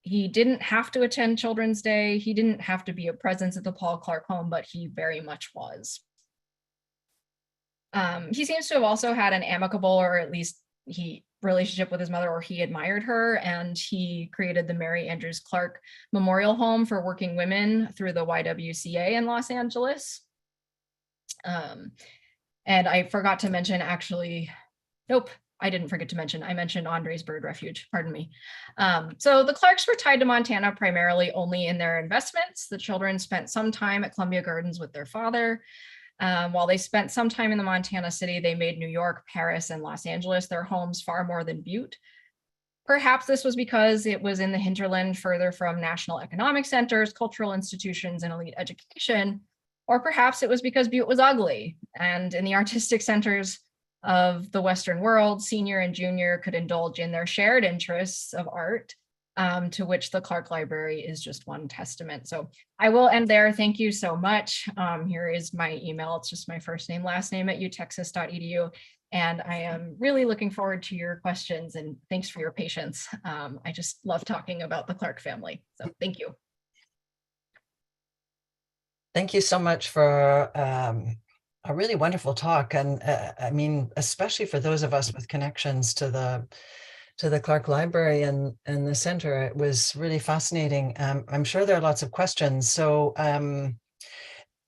He didn't have to attend Children's Day. He didn't have to be a presence at the Paul Clark home, but he very much was. He seems to have also had an amicable, or at least relationship with his mother, or he admired her, and he created the Mary Andrews Clark Memorial Home for working women through the YWCA in Los Angeles. And I forgot to mention, actually, nope, I didn't forget to mention, I mentioned Andre's Bird Refuge, pardon me. So the Clarks were tied to Montana primarily only in their investments. The children spent some time at Columbia Gardens with their father. While they spent some time in the Montana city, they made New York, Paris, and Los Angeles their homes far more than Butte. Perhaps this was because it was in the hinterland further from national economic centers, cultural institutions, and elite education, or perhaps it was because Butte was ugly, and in the artistic centers of the Western world, Senior and Junior could indulge in their shared interests of art, to which the Clark Library is just one testament. So I will end there. Thank you so much. Here is my email. It's just my first name, last name at utexas.edu. And I am really looking forward to your questions, and thanks for your patience. I just love talking about the Clark family. So thank you. Thank you so much for a really wonderful talk. And I mean, especially for those of us with connections to the Clark Library and the center, it was really fascinating. I'm sure there are lots of questions. So,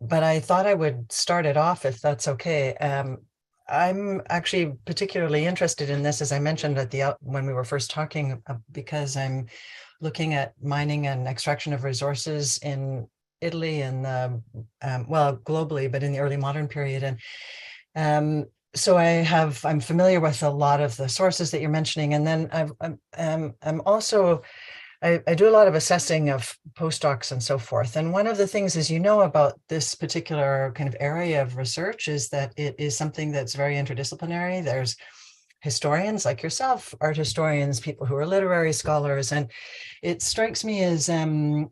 but I thought I would start it off, if that's okay. I'm actually particularly interested in this, as I mentioned when we were first talking, because I'm looking at mining and extraction of resources in Italy and well, globally, but in the early modern period. And so I'm familiar with a lot of the sources that you're mentioning. And then I'm also, I do a lot of assessing of postdocs and so forth. And one of the things, as you know, about this particular kind of area of research is that it is something that's very interdisciplinary. There's historians like yourself, art historians, people who are literary scholars, and it strikes me as an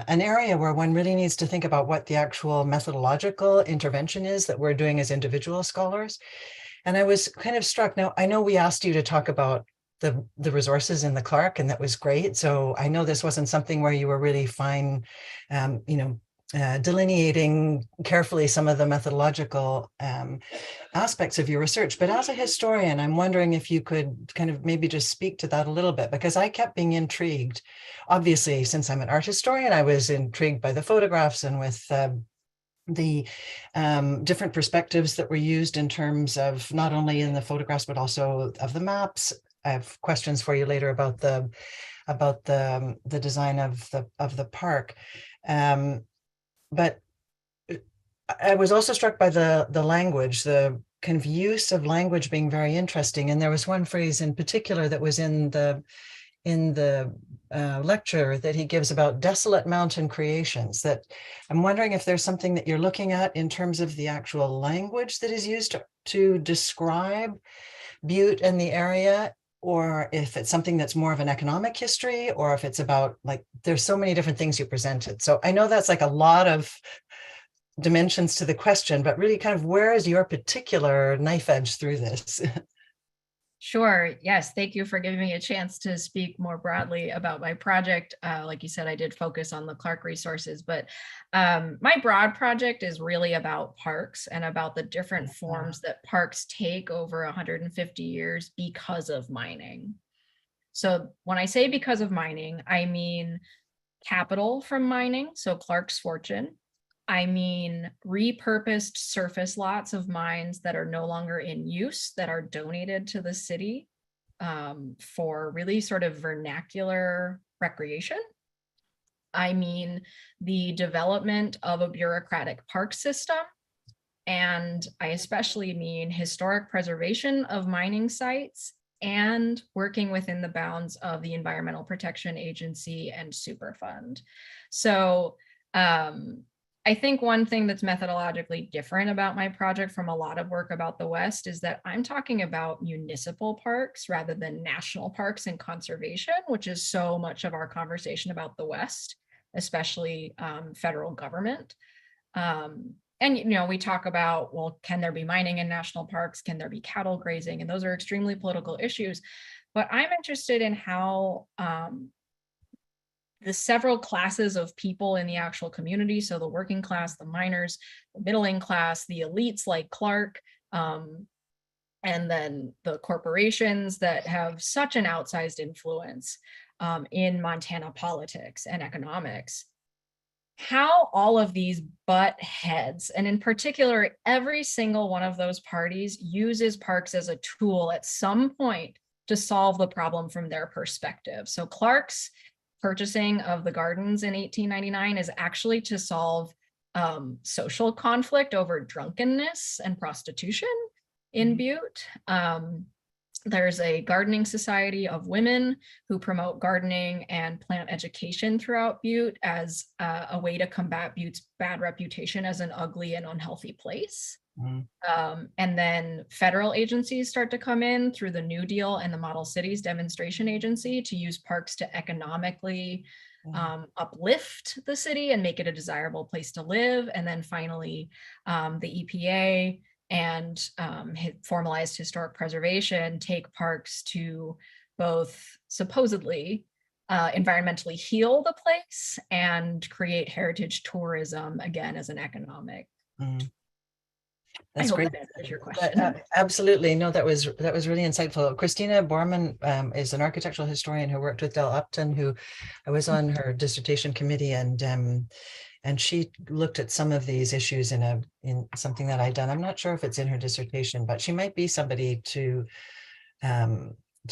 area where one really needs to think about what the actual methodological intervention is that we're doing as individual scholars. And I was kind of struck. Now, I know we asked you to talk about the resources in the Clark, and that was great. So I know this wasn't something where you were really fine, delineating carefully some of the methodological aspects of your research. But as a historian, I'm wondering if you could kind of maybe just speak to that a little bit, because I kept being intrigued. Obviously, since I'm an art historian, I was intrigued by the photographs and with the different perspectives that were used in terms of not only in the photographs, but also of the maps. I have questions for you later about the design of the park. But I was also struck by the language, the kind of use of language being very interesting. And there was one phrase in particular that was in the lecture that he gives about desolate mountain creations, that I'm wondering if there's something that you're looking at in terms of the actual language that is used to describe Butte and the area, or if it's something that's more of an economic history, or if it's about, like, there's so many different things you presented. So I know that's like a lot of dimensions to the question, but really kind of where is your particular knife edge through this? Sure. Yes. Thank you for giving me a chance to speak more broadly about my project. Like you said, I did focus on the Clark resources, but my broad project is really about parks and about the different forms that parks take over 150 years because of mining. So when I say because of mining, I mean capital from mining, so Clark's fortune. I mean repurposed surface lots of mines that are no longer in use, that are donated to the city for really sort of vernacular recreation. I mean the development of a bureaucratic park system. And I especially mean historic preservation of mining sites and working within the bounds of the Environmental Protection Agency and Superfund. So I think one thing that's methodologically different about my project from a lot of work about the West is that I'm talking about municipal parks rather than national parks and conservation, which is so much of our conversation about the West, especially federal government. And, you know, we talk about, well, can there be mining in national parks? Can there be cattle grazing? And those are extremely political issues. But I'm interested in how the several classes of people in the actual community, so the working class, the miners, the middling class, the elites like Clark, and then the corporations that have such an outsized influence in Montana politics and economics, how all of these butt heads, and in particular, every single one of those parties uses parks as a tool at some point to solve the problem from their perspective. So Clark's purchasing of the gardens in 1899 is actually to solve social conflict over drunkenness and prostitution in Butte. There's a gardening society of women who promote gardening and plant education throughout Butte as a way to combat Butte's bad reputation as an ugly and unhealthy place. And then federal agencies start to come in through the New Deal and the Model Cities Demonstration Agency to use parks to economically uplift the city and make it a desirable place to live. And then finally, the EPA and formalized historic preservation take parks to both supposedly environmentally heal the place and create heritage tourism, again, as an economic. That's great. That answers your question. Absolutely. No, that was really insightful. Christina Borman is an architectural historian who worked with Del Upton, who I was on her dissertation committee, and she looked at some of these issues in something that I'd done. I'm not sure if it's in her dissertation, but she might be somebody to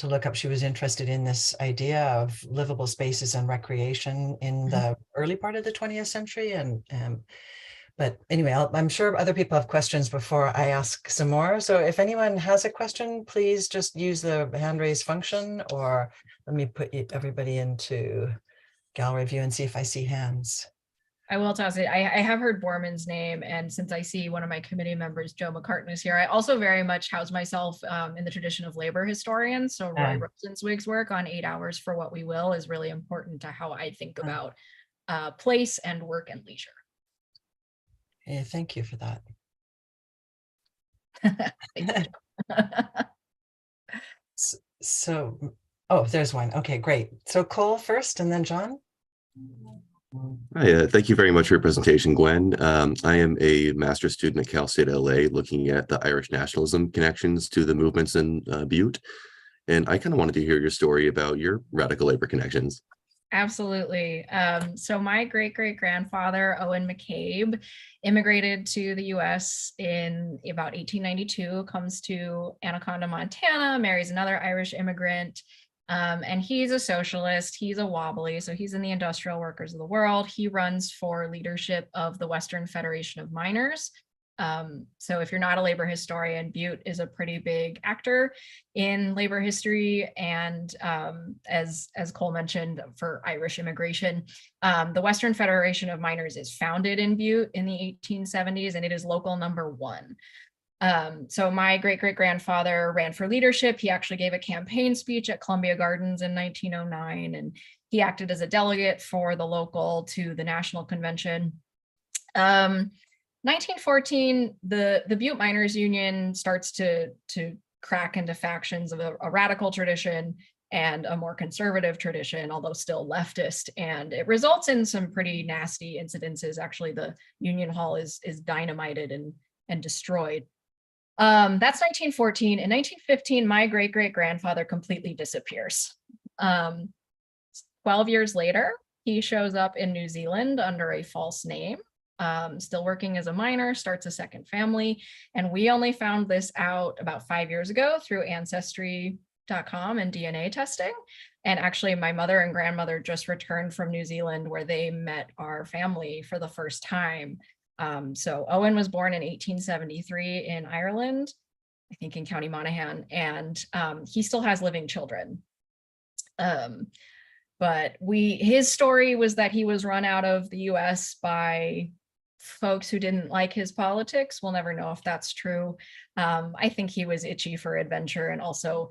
look up. She was interested in this idea of livable spaces and recreation in the early part of the 20th century. But anyway, I'm sure other people have questions before I ask some more. So if anyone has a question, please just use the hand raise function, or let me put everybody into gallery view and see if I see hands. I will toss it. I have heard Borman's name, and since I see one of my committee members, Joe McCartan, is here, I also very much house myself in the tradition of labor historians. So Roy Rosenzweig's work on 8 Hours for What We Will is really important to how I think about place and work and leisure. Yeah, thank you for that. So, oh, there's one. Okay, great. So Cole first and then John. Hi, thank you very much for your presentation, Gwen. I am a master's student at Cal State LA looking at the Irish nationalism connections to the movements in Butte. And I kind of wanted to hear your story about your radical labor connections. Absolutely. So my great-great-grandfather, Owen McCabe, immigrated to the US in about 1892, comes to Anaconda, Montana, marries another Irish immigrant. And he's a socialist, he's a wobbly, so he's in the industrial workers of the world. He runs for leadership of the Western Federation of Miners. So if you're not a labor historian, Butte is a pretty big actor in labor history. And as Cole mentioned, for Irish immigration, the Western Federation of Miners is founded in Butte in the 1870s, and it is local number 1. So my great-great-grandfather ran for leadership. He actually gave a campaign speech at Columbia Gardens in 1909, and he acted as a delegate for the local to the national convention. 1914, the Butte Miners Union starts to crack into factions of a radical tradition and a more conservative tradition, although still leftist, and it results in some pretty nasty incidences. Actually, the Union Hall is dynamited and destroyed. That's 1914. In 1915, my great-great-grandfather completely disappears. 12 years later, he shows up in New Zealand under a false name. Still working as a miner, starts a second family. And we only found this out about 5 years ago through Ancestry.com and DNA testing. And actually, my mother and grandmother just returned from New Zealand where they met our family for the first time. So Owen was born in 1873 in Ireland, I think in County Monaghan, and he still has living children. But his story was that he was run out of the US by folks who didn't like his politics. We'll never know if that's true. I think he was itchy for adventure, and also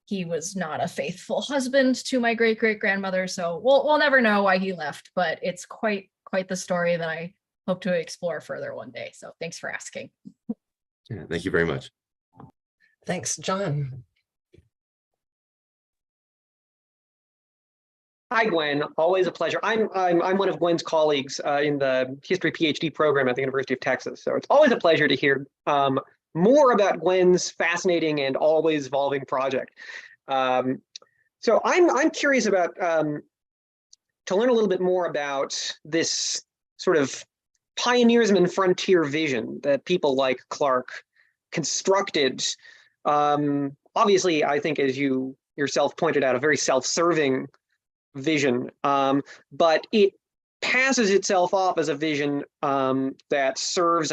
he was not a faithful husband to my great-great-grandmother. So we'll never know why he left, but it's quite the story that I hope to explore further one day. So thanks for asking. Yeah, thank you very much. Thanks, John. Hi, Gwen. Always a pleasure. I'm one of Gwen's colleagues in the history PhD program at the University of Texas. So it's always a pleasure to hear more about Gwen's fascinating and always evolving project. So I'm curious about to learn a little bit more about this sort of pioneerism and frontier vision that people like Clark constructed. Obviously, I think, as you yourself pointed out, a very self-serving vision, but it passes itself off as a vision that serves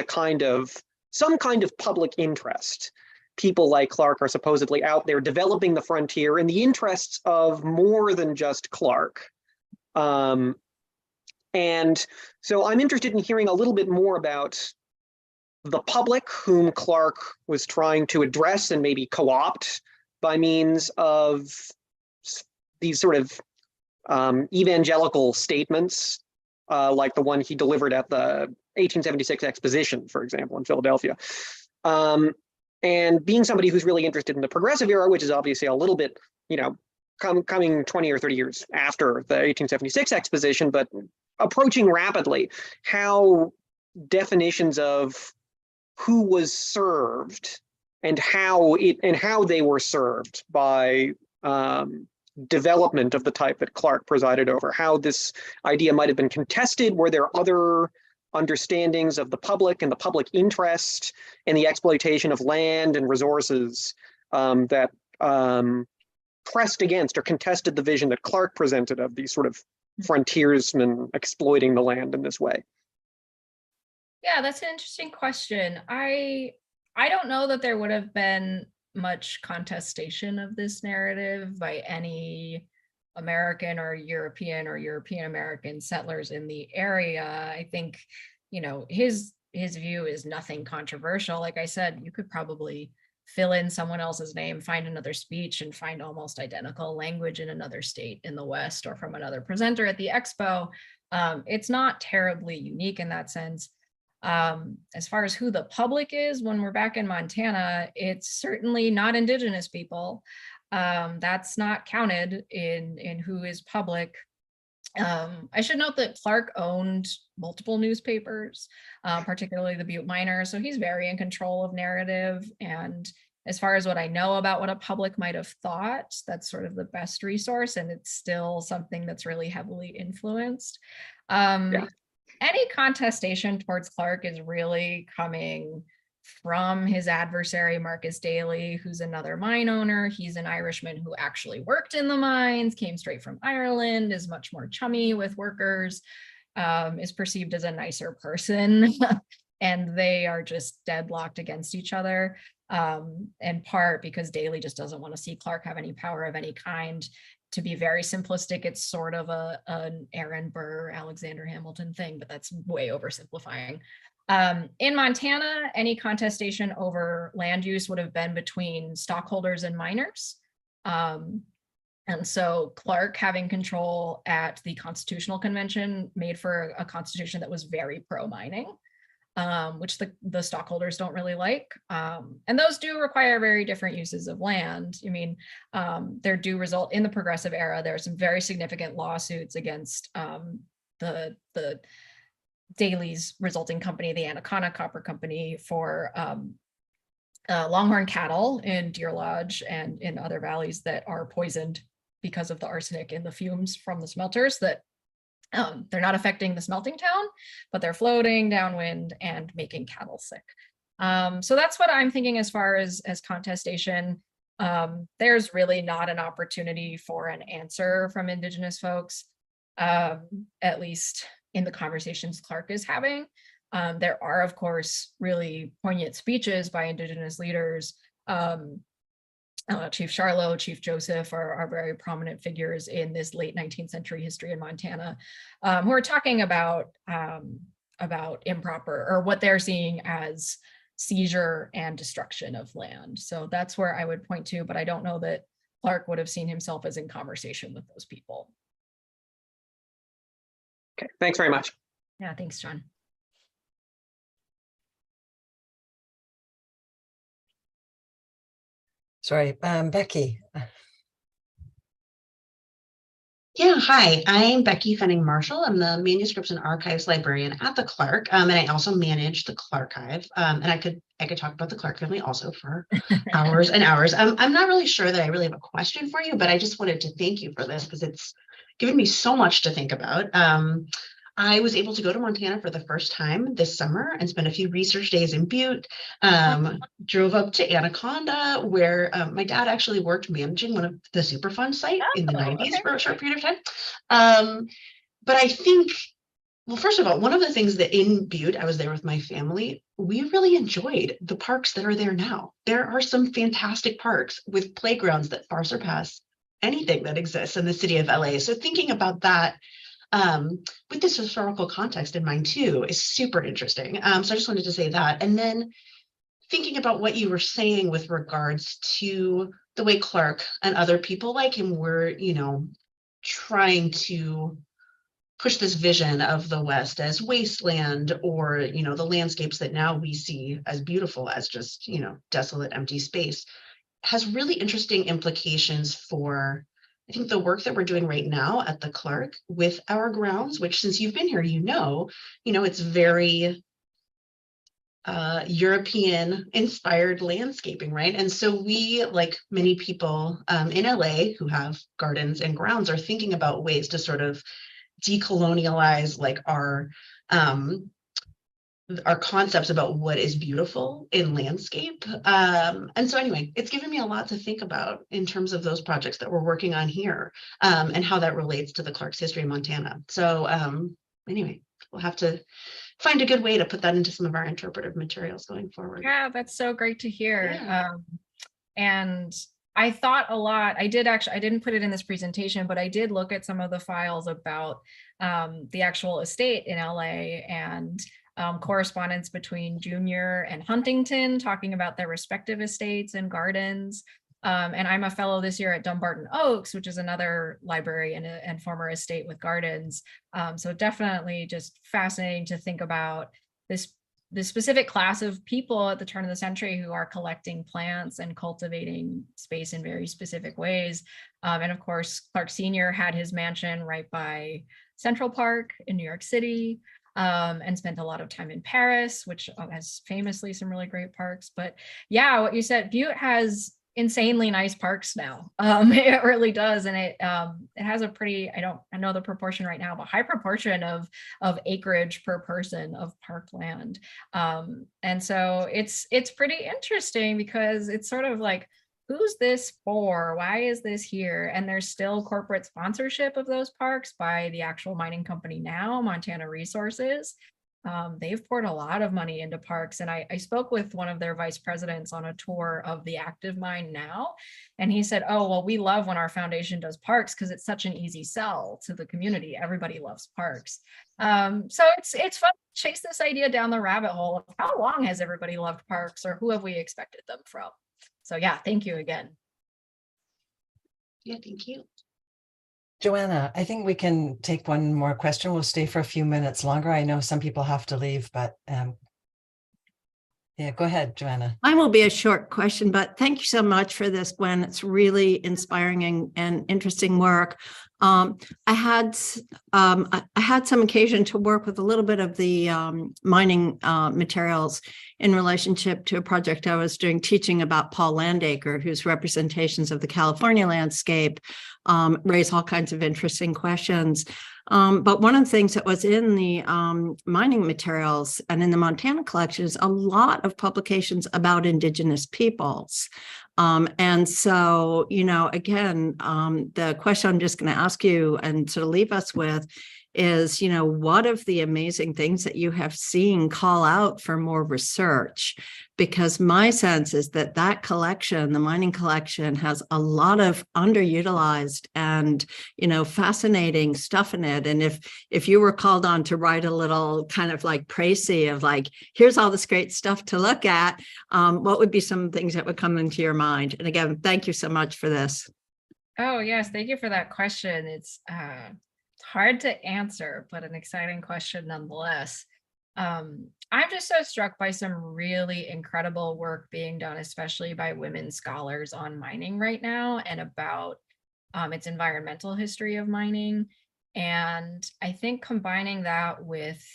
some kind of public interest. People like Clark are supposedly out there developing the frontier in the interests of more than just Clark. And so I'm interested in hearing a little bit more about the public whom Clark was trying to address and maybe co-opt by means of these sort of evangelical statements, like the one he delivered at the 1876 exposition, for example, in Philadelphia. And being somebody who's really interested in the progressive era, which is obviously a little bit, coming 20 or 30 years after the 1876 exposition, but approaching rapidly, how definitions of who was served and how they were served by development of the type that Clark presided over, how this idea might have been contested. Were there other understandings of the public and the public interest and the exploitation of land and resources that pressed against or contested the vision that Clark presented of these sort of frontiersmen exploiting the land in this way? Yeah, that's an interesting question. I don't know that there would have been much contestation of this narrative by any American or European American settlers in the area. I think, his view is nothing controversial. Like I said, you could probably fill in someone else's name, find another speech, and find almost identical language in another state in the West or from another presenter at the expo. It's not terribly unique in that sense. As far as who the public is, when we're back in Montana, it's certainly not Indigenous people. That's not counted in who is public. I should note that Clark owned multiple newspapers, particularly the Butte Miner, so he's very in control of narrative. And as far as what I know about what a public might have thought, that's sort of the best resource, and it's still something that's really heavily influenced. Any contestation towards Clark is really coming from his adversary, Marcus Daly, who's another mine owner. He's an Irishman who actually worked in the mines, came straight from Ireland, is much more chummy with workers, is perceived as a nicer person, and they are just deadlocked against each other, in part because Daly just doesn't want to see Clark have any power of any kind. To be very simplistic, it's sort of an Aaron Burr, Alexander Hamilton thing, but that's way oversimplifying. In Montana, any contestation over land use would have been between stockholders and miners. And so Clark having control at the Constitutional Convention made for a constitution that was very pro-mining, which the stockholders don't really like. And those do require very different uses of land. I mean, there do result in the progressive era, there are some very significant lawsuits against the Daly's resulting company, the Anaconda Copper Company, for longhorn cattle in Deer Lodge and in other valleys that are poisoned because of the arsenic in the fumes from the smelters, that they're not affecting the smelting town, but they're floating downwind and making cattle sick. So that's what I'm thinking as far as contestation. There's really not an opportunity for an answer from Indigenous folks, at least in the conversations Clark is having. There are, of course, really poignant speeches by Indigenous leaders. Chief Charlo, Chief Joseph are very prominent figures in this late 19th century history in Montana, who are talking about improper, or what they're seeing as seizure and destruction of land. So that's where I would point to, but I don't know that Clark would have seen himself as in conversation with those people. Okay, thanks very much. Yeah, thanks, John. Sorry, Becky. Yeah, hi, I'm Becky Fenning Marshall. I'm the Manuscripts and Archives Librarian at the Clark, and I also manage the Clarkive. And I could talk about the Clark family also for hours and hours. I'm not really sure that I really have a question for you, but I just wanted to thank you for this because it's given me so much to think about. I was able to go to Montana for the first time this summer and spend a few research days in Butte. Drove up to Anaconda, where my dad actually worked managing one of the Superfund site in the 90s for a short period of time. But I think, well, first of all, one of the things that in Butte, I was there with my family, we really enjoyed the parks that are there now. There are some fantastic parks with playgrounds that far surpass anything that exists in the city of LA. So thinking about that, with this historical context in mind too, is super interesting. So I just wanted to say that. And then thinking about what you were saying with regards to the way Clark and other people like him were, trying to push this vision of the West as wasteland, or, the landscapes that now we see as beautiful as just, desolate, empty space, has really interesting implications for, I think, the work that we're doing right now at the Clark with our grounds, which, since you've been here, it's very European inspired landscaping, right? And so we, like many people in LA who have gardens and grounds, are thinking about ways to sort of decolonialize like our concepts about what is beautiful in landscape. And so anyway, it's given me a lot to think about in terms of those projects that we're working on here, and how that relates to the Clark's history in Montana. So anyway, we'll have to find a good way to put that into some of our interpretive materials going forward. Yeah, that's so great to hear. Yeah. And I thought a lot, I didn't put it in this presentation, but I did look at some of the files about the actual estate in LA, and correspondence between Junior and Huntington talking about their respective estates and gardens. And I'm a fellow this year at Dumbarton Oaks, which is another library and former estate with gardens. So definitely just fascinating to think about this the specific class of people at the turn of the century who are collecting plants and cultivating space in very specific ways. And of course, Clark Sr. had his mansion right by Central Park in New York City, and spent a lot of time in Paris, which has famously some really great parks. But yeah, what you said, Butte has insanely nice parks now. It really does. And it has a pretty, I know the proportion right now, but high proportion of acreage per person of parkland. And so it's pretty interesting because it's sort of like, who's this for? Why is this here? And there's still corporate sponsorship of those parks by the actual mining company now, Montana Resources. They've poured a lot of money into parks. And I spoke with one of their vice presidents on a tour of the active mine now. And he said, oh, well, we love when our foundation does parks because it's such an easy sell to the community. Everybody loves parks. So it's fun to chase this idea down the rabbit hole of how long has everybody loved parks, or who have we expected them from? So yeah, thank you again. Yeah, thank you. Joanna, I think we can take one more question. We'll stay for a few minutes longer. I know some people have to leave, but yeah, go ahead, Joanna. Mine will be a short question, but thank you so much for this, Gwen. It's really inspiring and interesting work. I had some occasion to work with a little bit of the mining materials in relationship to a project I was doing, teaching about Paul Landacre, whose representations of the California landscape raise all kinds of interesting questions. But one of the things that was in the mining materials and in the Montana collection is a lot of publications about Indigenous peoples. And so, you know, again, the question I'm just going to ask you and sort of leave us with is, you know, what of the amazing things that you have seen call out for more research? Because my sense is that that collection, the mining collection, has a lot of underutilized and, you know, fascinating stuff in it. And if you were called on to write a little kind of like précis of like, here's all this great stuff to look at, what would be some things that would come into your mind? And again, thank you so much for this. Oh yes, thank you for that question. It's hard to answer, but an exciting question nonetheless. I'm just so struck by some really incredible work being done, especially by women scholars on mining right now and about its environmental history of mining. And I think combining that with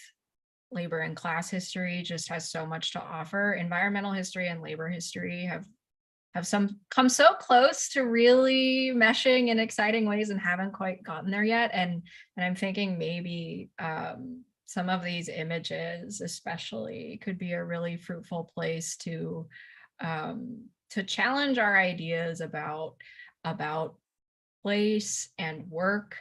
labor and class history just has so much to offer. Environmental history and labor history have come so close to really meshing in exciting ways and haven't quite gotten there yet. And I'm thinking maybe some of these images especially could be a really fruitful place to challenge our ideas about place and work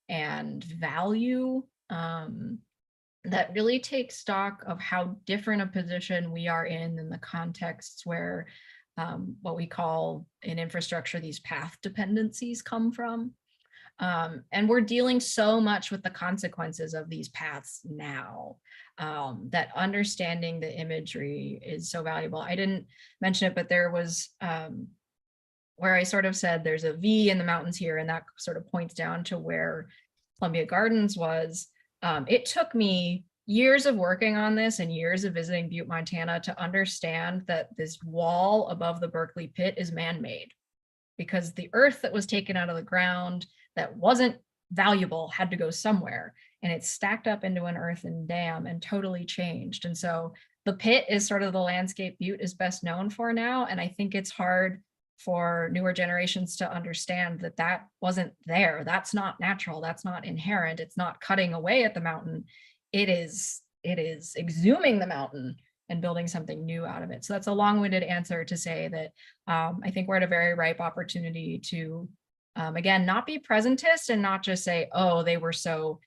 and value, that really take stock of how different a position we are in the contexts where what we call in infrastructure, these path dependencies come from. And we're dealing so much with the consequences of these paths now, that understanding the imagery is so valuable. I didn't mention it, but there was where I sort of said there's a V in the mountains here, and that sort of points down to where Columbia Gardens was. It took me years of working on this and years of visiting Butte, Montana to understand that this wall above the Berkeley Pit is man-made, because the earth that was taken out of the ground that wasn't valuable had to go somewhere, and it's stacked up into an earthen dam and totally changed. And so the pit is sort of the landscape Butte is best known for now. And I think it's hard for newer generations to understand that that wasn't there. That's not natural. That's not inherent. It's not cutting away at the mountain. It is exhuming the mountain and building something new out of it. So that's a long-winded answer to say that I think we're at a very ripe opportunity to, again, not be presentist and not just say, oh, they were so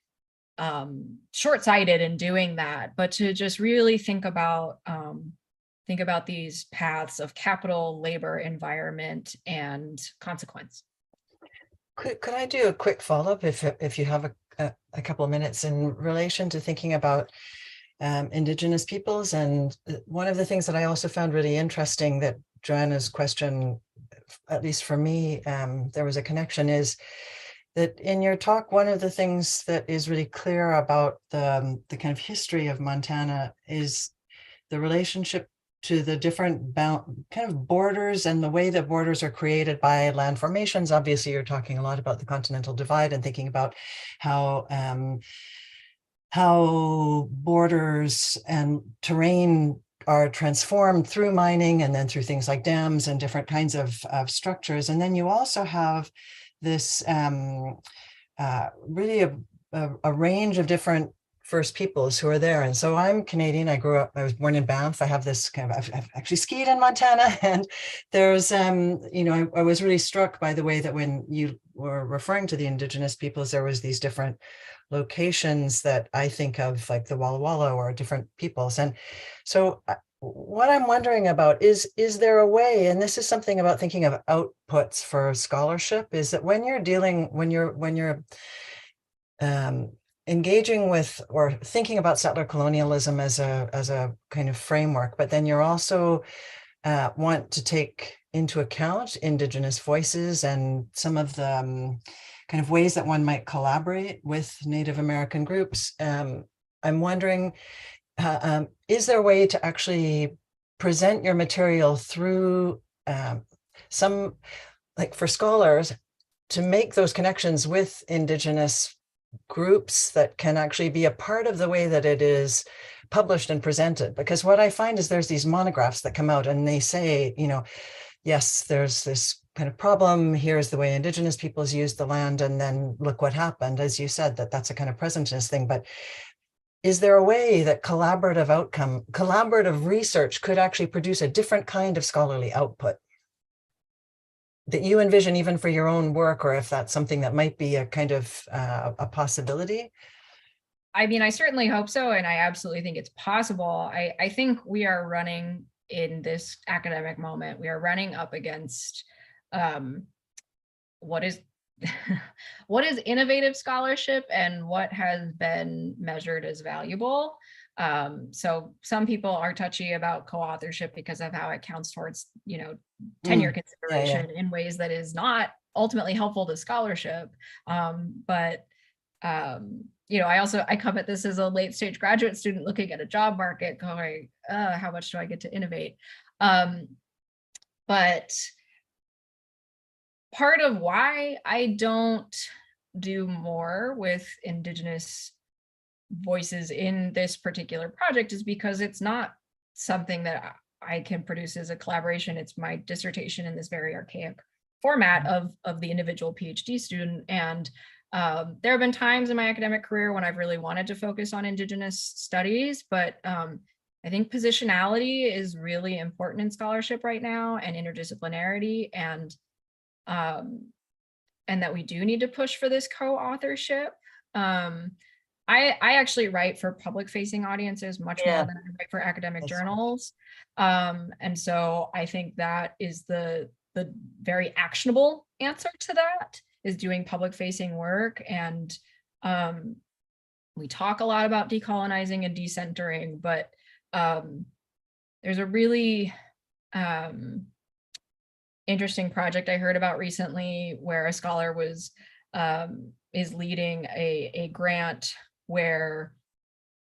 short-sighted in doing that, but to just really think about these paths of capital, labor, environment, and consequence. Could I do a quick follow-up if you have a couple of minutes in relation to thinking about Indigenous peoples? And one of the things that I also found really interesting that Joanna's question, at least for me, there was a connection, is that in your talk, one of the things that is really clear about the kind of history of Montana is the relationship to the different kind of borders and the way that borders are created by land formations. Obviously, you're talking a lot about the continental divide and thinking about how borders and terrain are transformed through mining and then through things like dams and different kinds of structures. And then you also have this really a range of different First Peoples who are there. And so I'm Canadian. I was born in Banff. I have this kind of, I've actually skied in Montana, and there's, you know, I was really struck by the way that when you were referring to the Indigenous peoples, there was these different locations that I think of, like the Walla Walla or different peoples. And so what I'm wondering about is there a way, and this is something about thinking of outputs for scholarship, is that when you're engaging with or thinking about settler colonialism as a kind of framework, but then you're also want to take into account Indigenous voices and some of the kind of ways that one might collaborate with Native American groups. I'm wondering, is there a way to actually present your material through some, like for scholars, to make those connections with Indigenous groups that can actually be a part of the way that it is published and presented? Because what I find is there's these monographs that come out and they say, you know, yes, there's this kind of problem, here's the way Indigenous peoples used the land, and then look what happened. As you said, that's a kind of presentist thing. But is there a way that collaborative research could actually produce a different kind of scholarly output that you envision even for your own work, or if that's something that might be a kind of a possibility? I mean, I certainly hope so, and I absolutely think it's possible. I think we are running in this academic moment, we are running up against what is what is innovative scholarship and what has been measured as valuable. So some people are touchy about co-authorship because of how it counts towards, you know, tenure consideration in ways that is not ultimately helpful to scholarship. But you know, I come at this as a late stage graduate student looking at a job market going, how much do I get to innovate? But part of why I don't do more with Indigenous voices in this particular project is because it's not something that I can produce as a collaboration. It's my dissertation in this very archaic format of the individual PhD student. And there have been times in my academic career when I've really wanted to focus on Indigenous studies, but I think positionality is really important in scholarship right now, and interdisciplinarity, and that we do need to push for this co-authorship. I actually write for public-facing audiences much more than I write for academic journals. And so I think that is the very actionable answer to that, is doing public-facing work. And we talk a lot about decolonizing and decentering, but there's a really interesting project I heard about recently where a scholar is leading a grant where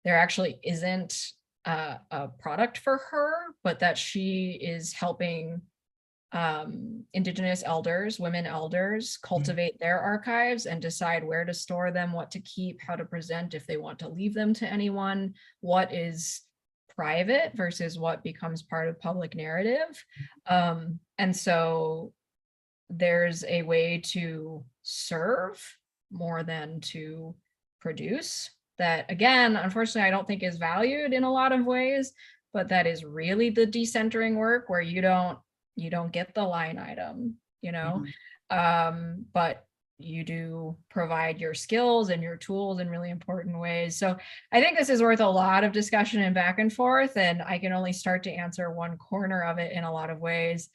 there actually isn't a product for her, but that she is helping Indigenous elders, women elders, cultivate their archives and decide where to store them, what to keep, how to present, if they want to leave them to anyone, what is private versus what becomes part of public narrative. And so there's a way to serve more than to produce that, again, unfortunately, I don't think is valued in a lot of ways, but that is really the decentering work where you don't get the line item, you know, but you do provide your skills and your tools in really important ways. So I think this is worth a lot of discussion and back and forth, and I can only start to answer one corner of it in a lot of ways.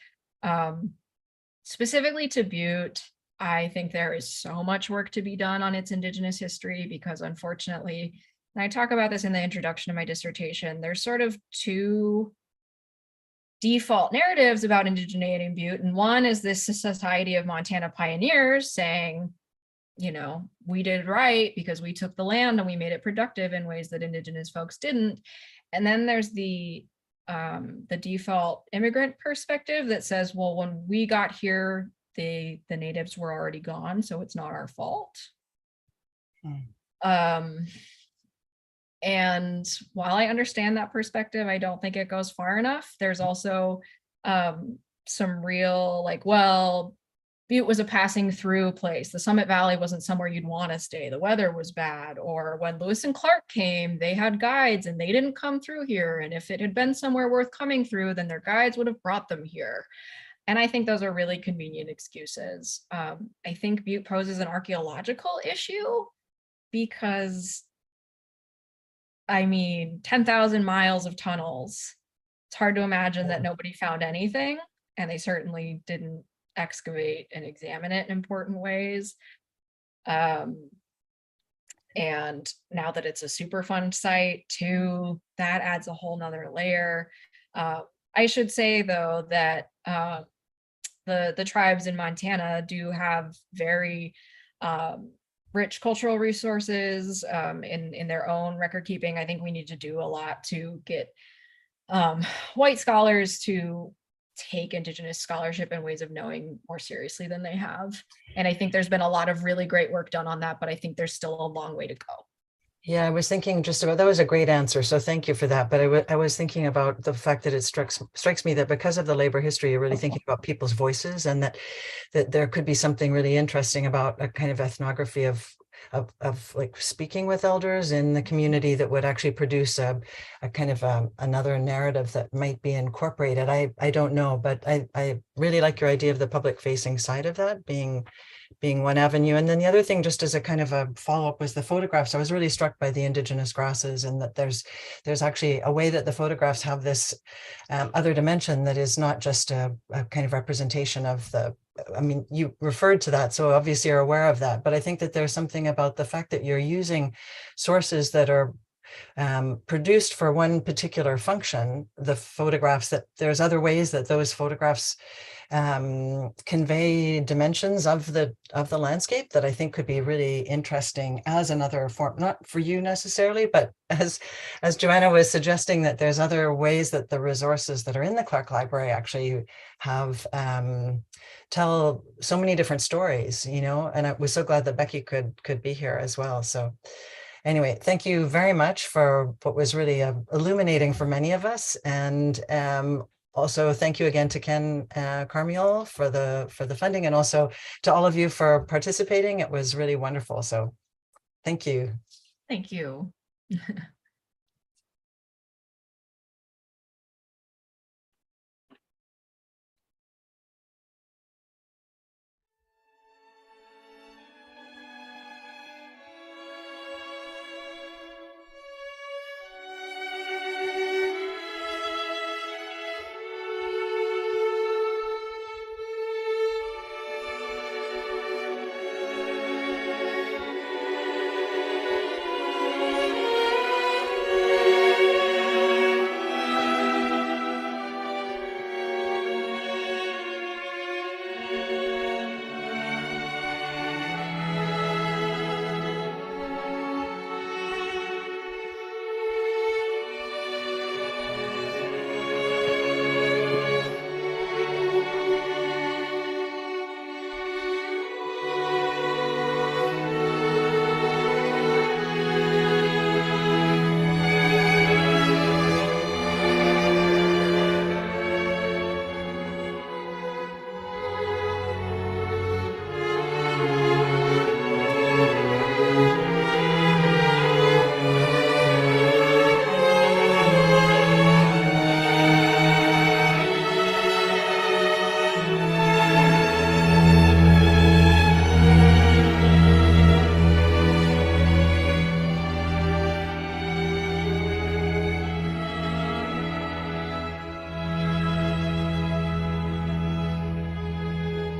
Specifically to Butte, I think there is so much work to be done on its Indigenous history, because unfortunately, and I talk about this in the introduction to my dissertation, there's sort of two default narratives about indigeneity in Butte. And one is this society of Montana pioneers saying, you know, we did right because we took the land and we made it productive in ways that Indigenous folks didn't. And then there's the the default immigrant perspective that says, well, when we got here, the natives were already gone, so it's not our fault. And while I understand that perspective, I don't think it goes far enough. There's also some real like, well, Butte was a passing through place. The Summit Valley wasn't somewhere you'd want to stay. The weather was bad. Or when Lewis and Clark came, they had guides and they didn't come through here. And if it had been somewhere worth coming through, then their guides would have brought them here. And I think those are really convenient excuses. I think Butte poses an archaeological issue because, I mean, 10,000 miles of tunnels. It's hard to imagine that nobody found anything, and they certainly didn't excavate and examine it in important ways. And now that it's a Superfund site too, that adds a whole nother layer. I should say though that the tribes in Montana do have very rich cultural resources in their own record keeping. I think we need to do a lot to get white scholars to take Indigenous scholarship and ways of knowing more seriously than they have. And I think there's been a lot of really great work done on that, but I think there's still a long way to go. Yeah, I was thinking just about, that was a great answer. So thank you for that. But I was thinking about the fact that it strikes me that because of the labor history, you're really thinking about people's voices, and that there could be something really interesting about a kind of ethnography of like speaking with elders in the community that would actually produce a kind of another narrative that might be incorporated. I don't know, but I really like your idea of the public facing side of that being one avenue. And then the other thing, just as a kind of a follow-up, was the photographs. I was really struck by the indigenous grasses, and that there's actually a way that the photographs have this other dimension that is not just a kind of representation of the, I mean, you referred to that, so obviously you're aware of that, but I think that there's something about the fact that you're using sources that are produced for one particular function, the photographs, that there's other ways that those photographs convey dimensions of the landscape that I think could be really interesting as another form, not for you necessarily, but as Joanna was suggesting, that there's other ways that the resources that are in the Clark Library actually have tell so many different stories, you know, and I was so glad that Becky could be here as well. So anyway, thank you very much for what was really illuminating for many of us. And also thank you again to Ken Karmiole for the funding, and also to all of you for participating. It was really wonderful. So thank you. Thank you.